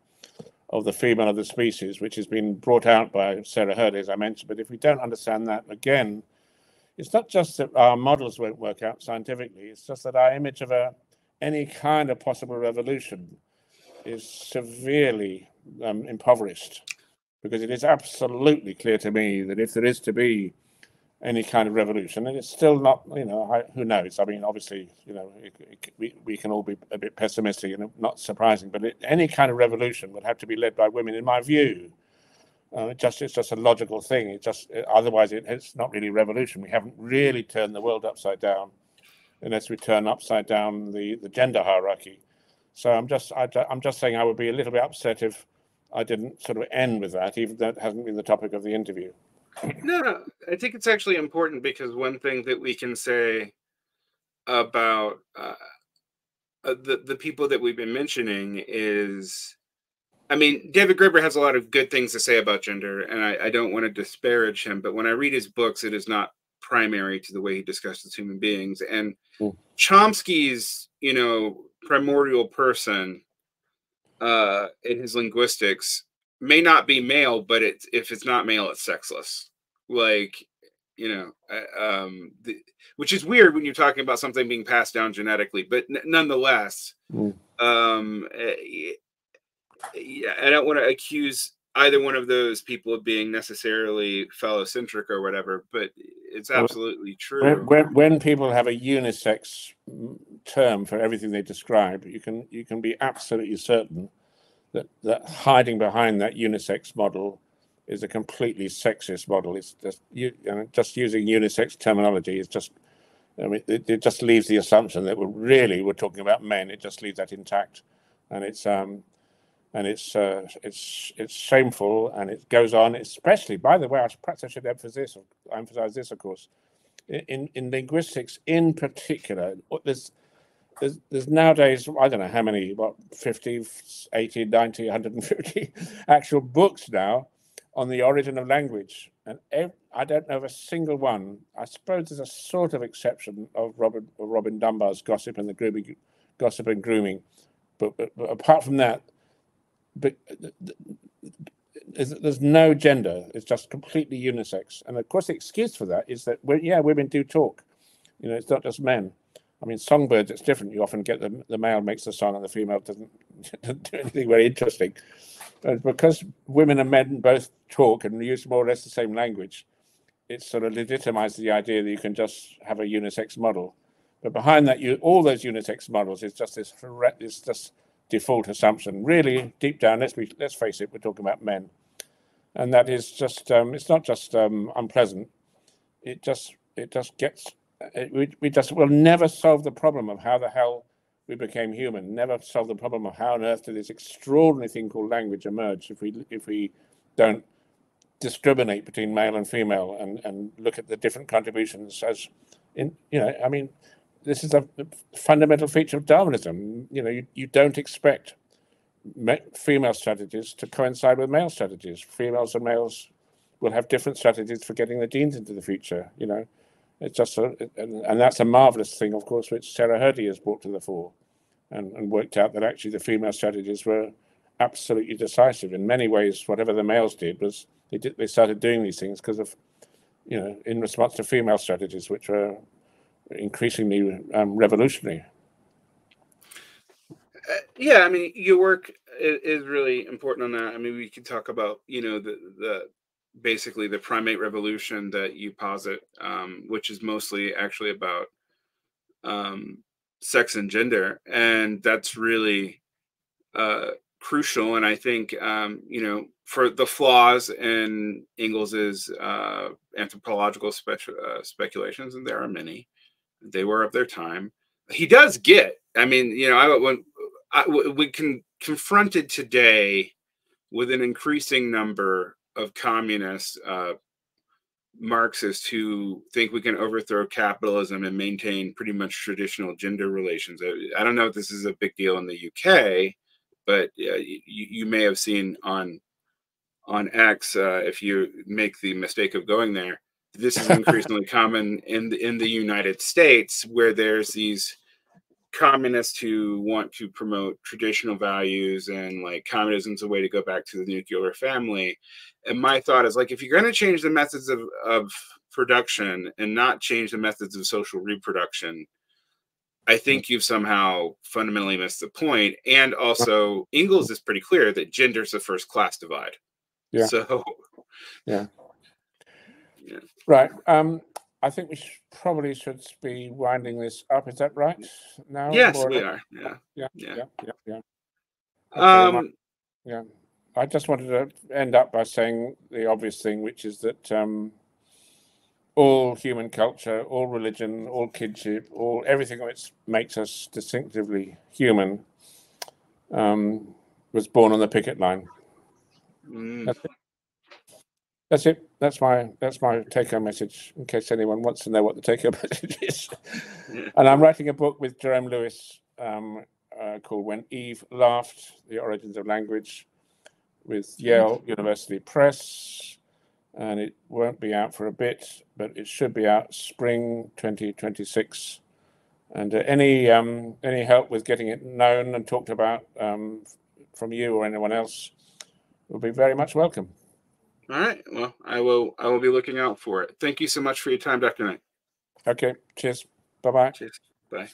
of the female of the species, which has been brought out by Sarah Hurley, as I mentioned, but if we don't understand that, again, it's not just that our models won't work out scientifically, it's just that our image of any kind of possible revolution is severely impoverished, because it is absolutely clear to me that if there is to be any kind of revolution, and it's still not, who knows? I mean, obviously, we can all be a bit pessimistic and not surprising, but any kind of revolution would have to be led by women, in my view. It's just a logical thing. Otherwise, it's not really revolution. We haven't really turned the world upside down, unless we turn upside down the gender hierarchy. So I'm just saying I would be a little bit upset if I didn't sort of end with that, even though it hasn't been the topic of the interview. No, I think it's actually important, because one thing that we can say about the people that we've been mentioning is, I mean, David Graeber has a lot of good things to say about gender, and I don't want to disparage him, but when I read his books, it is not primary to the way he discusses human beings. And Chomsky's, primordial person in his linguistics may not be male, but if it's not male, it's sexless. Like, which is weird when you're talking about something being passed down genetically, but nonetheless, I don't want to accuse either one of those people of being necessarily phallocentric or whatever, but it's absolutely true. When people have a unisex term for everything they describe, you can be absolutely certain that hiding behind that unisex model is a completely sexist model. It's just using unisex terminology is just, it just leaves the assumption that we're talking about men. It just leaves that intact, and it's shameful, and it goes on. Especially, by the way, perhaps I should emphasize this, of course, in linguistics in particular. There's nowadays, I don't know how many, 50, 80, 90, 150 actual books now on the origin of language. And I don't know of a single one. I suppose there's a sort of exception of Robin Dunbar's Gossip and Grooming. But apart from that, there's no gender. It's just completely unisex. And of course, the excuse for that is that, women do talk. It's not just men. I mean, songbirds, it's different. You often get the male makes the song and the female doesn't do anything very interesting. But because women and men both talk and use more or less the same language, it sort of legitimizes the idea that you can just have a unisex model. But behind that, all those unisex models is just this just default assumption. Really, deep down, let's face it, we're talking about men, and that is just it's not just unpleasant. It just gets. We'll never solve the problem of how the hell we became human. Never solve the problem of how on earth did this extraordinary thing called language emerge if we don't discriminate between male and female and look at the different contributions as in. I mean, this is a fundamental feature of Darwinism. You don't expect female strategies to coincide with male strategies. Females and males will have different strategies for getting the genes into the future. It's just, and that's a marvelous thing, of course, which Sarah Hrdy has brought to the fore, and worked out that actually the female strategies were absolutely decisive in many ways. Whatever the males did was they started doing these things because of, you know, in response to female strategies, which were increasingly revolutionary. Yeah, I mean, your work is really important on that. I mean, we could talk about, you know, the basically the primate revolution that you posit, which is mostly actually about sex and gender, and that's really crucial. And I think, you know, for the flaws in Engels's anthropological speculations, and there are many, they were of their time. He does get. I mean, you know, we can confronted today with an increasing number of communist Marxists who think we can overthrow capitalism and maintain pretty much traditional gender relations. I don't know if this is a big deal in the UK, but you may have seen on X, if you make the mistake of going there, this is increasingly common in the United States, where there's these communists who want to promote traditional values, and like communism is a way to go back to the nuclear family. And my thought is, like, if you're going to change the methods of production and not change the methods of social reproduction, I think you've somehow fundamentally missed the point. And also, Engels is pretty clear that gender is the first class divide. Yeah. So, yeah. Right. I think we probably should be winding this up. Is that right? Now? Yes, we are. Yeah. Okay, yeah. I just wanted to end up by saying the obvious thing, which is that all human culture, all religion, all kinship, everything which makes us distinctively human was born on the picket line. That's it. That's my take-home message, in case anyone wants to know what the take-home message is. And I'm writing a book with Jerome Lewis called When Eve Laughed, The Origins of Language, with Yale University Press. And it won't be out for a bit, but it should be out spring 2026. And any help with getting it known and talked about from you or anyone else will be very much welcome. All right. Well, I will be looking out for it. Thank you so much for your time, Dr. Knight. Okay. Cheers. Bye-bye. Cheers. Bye.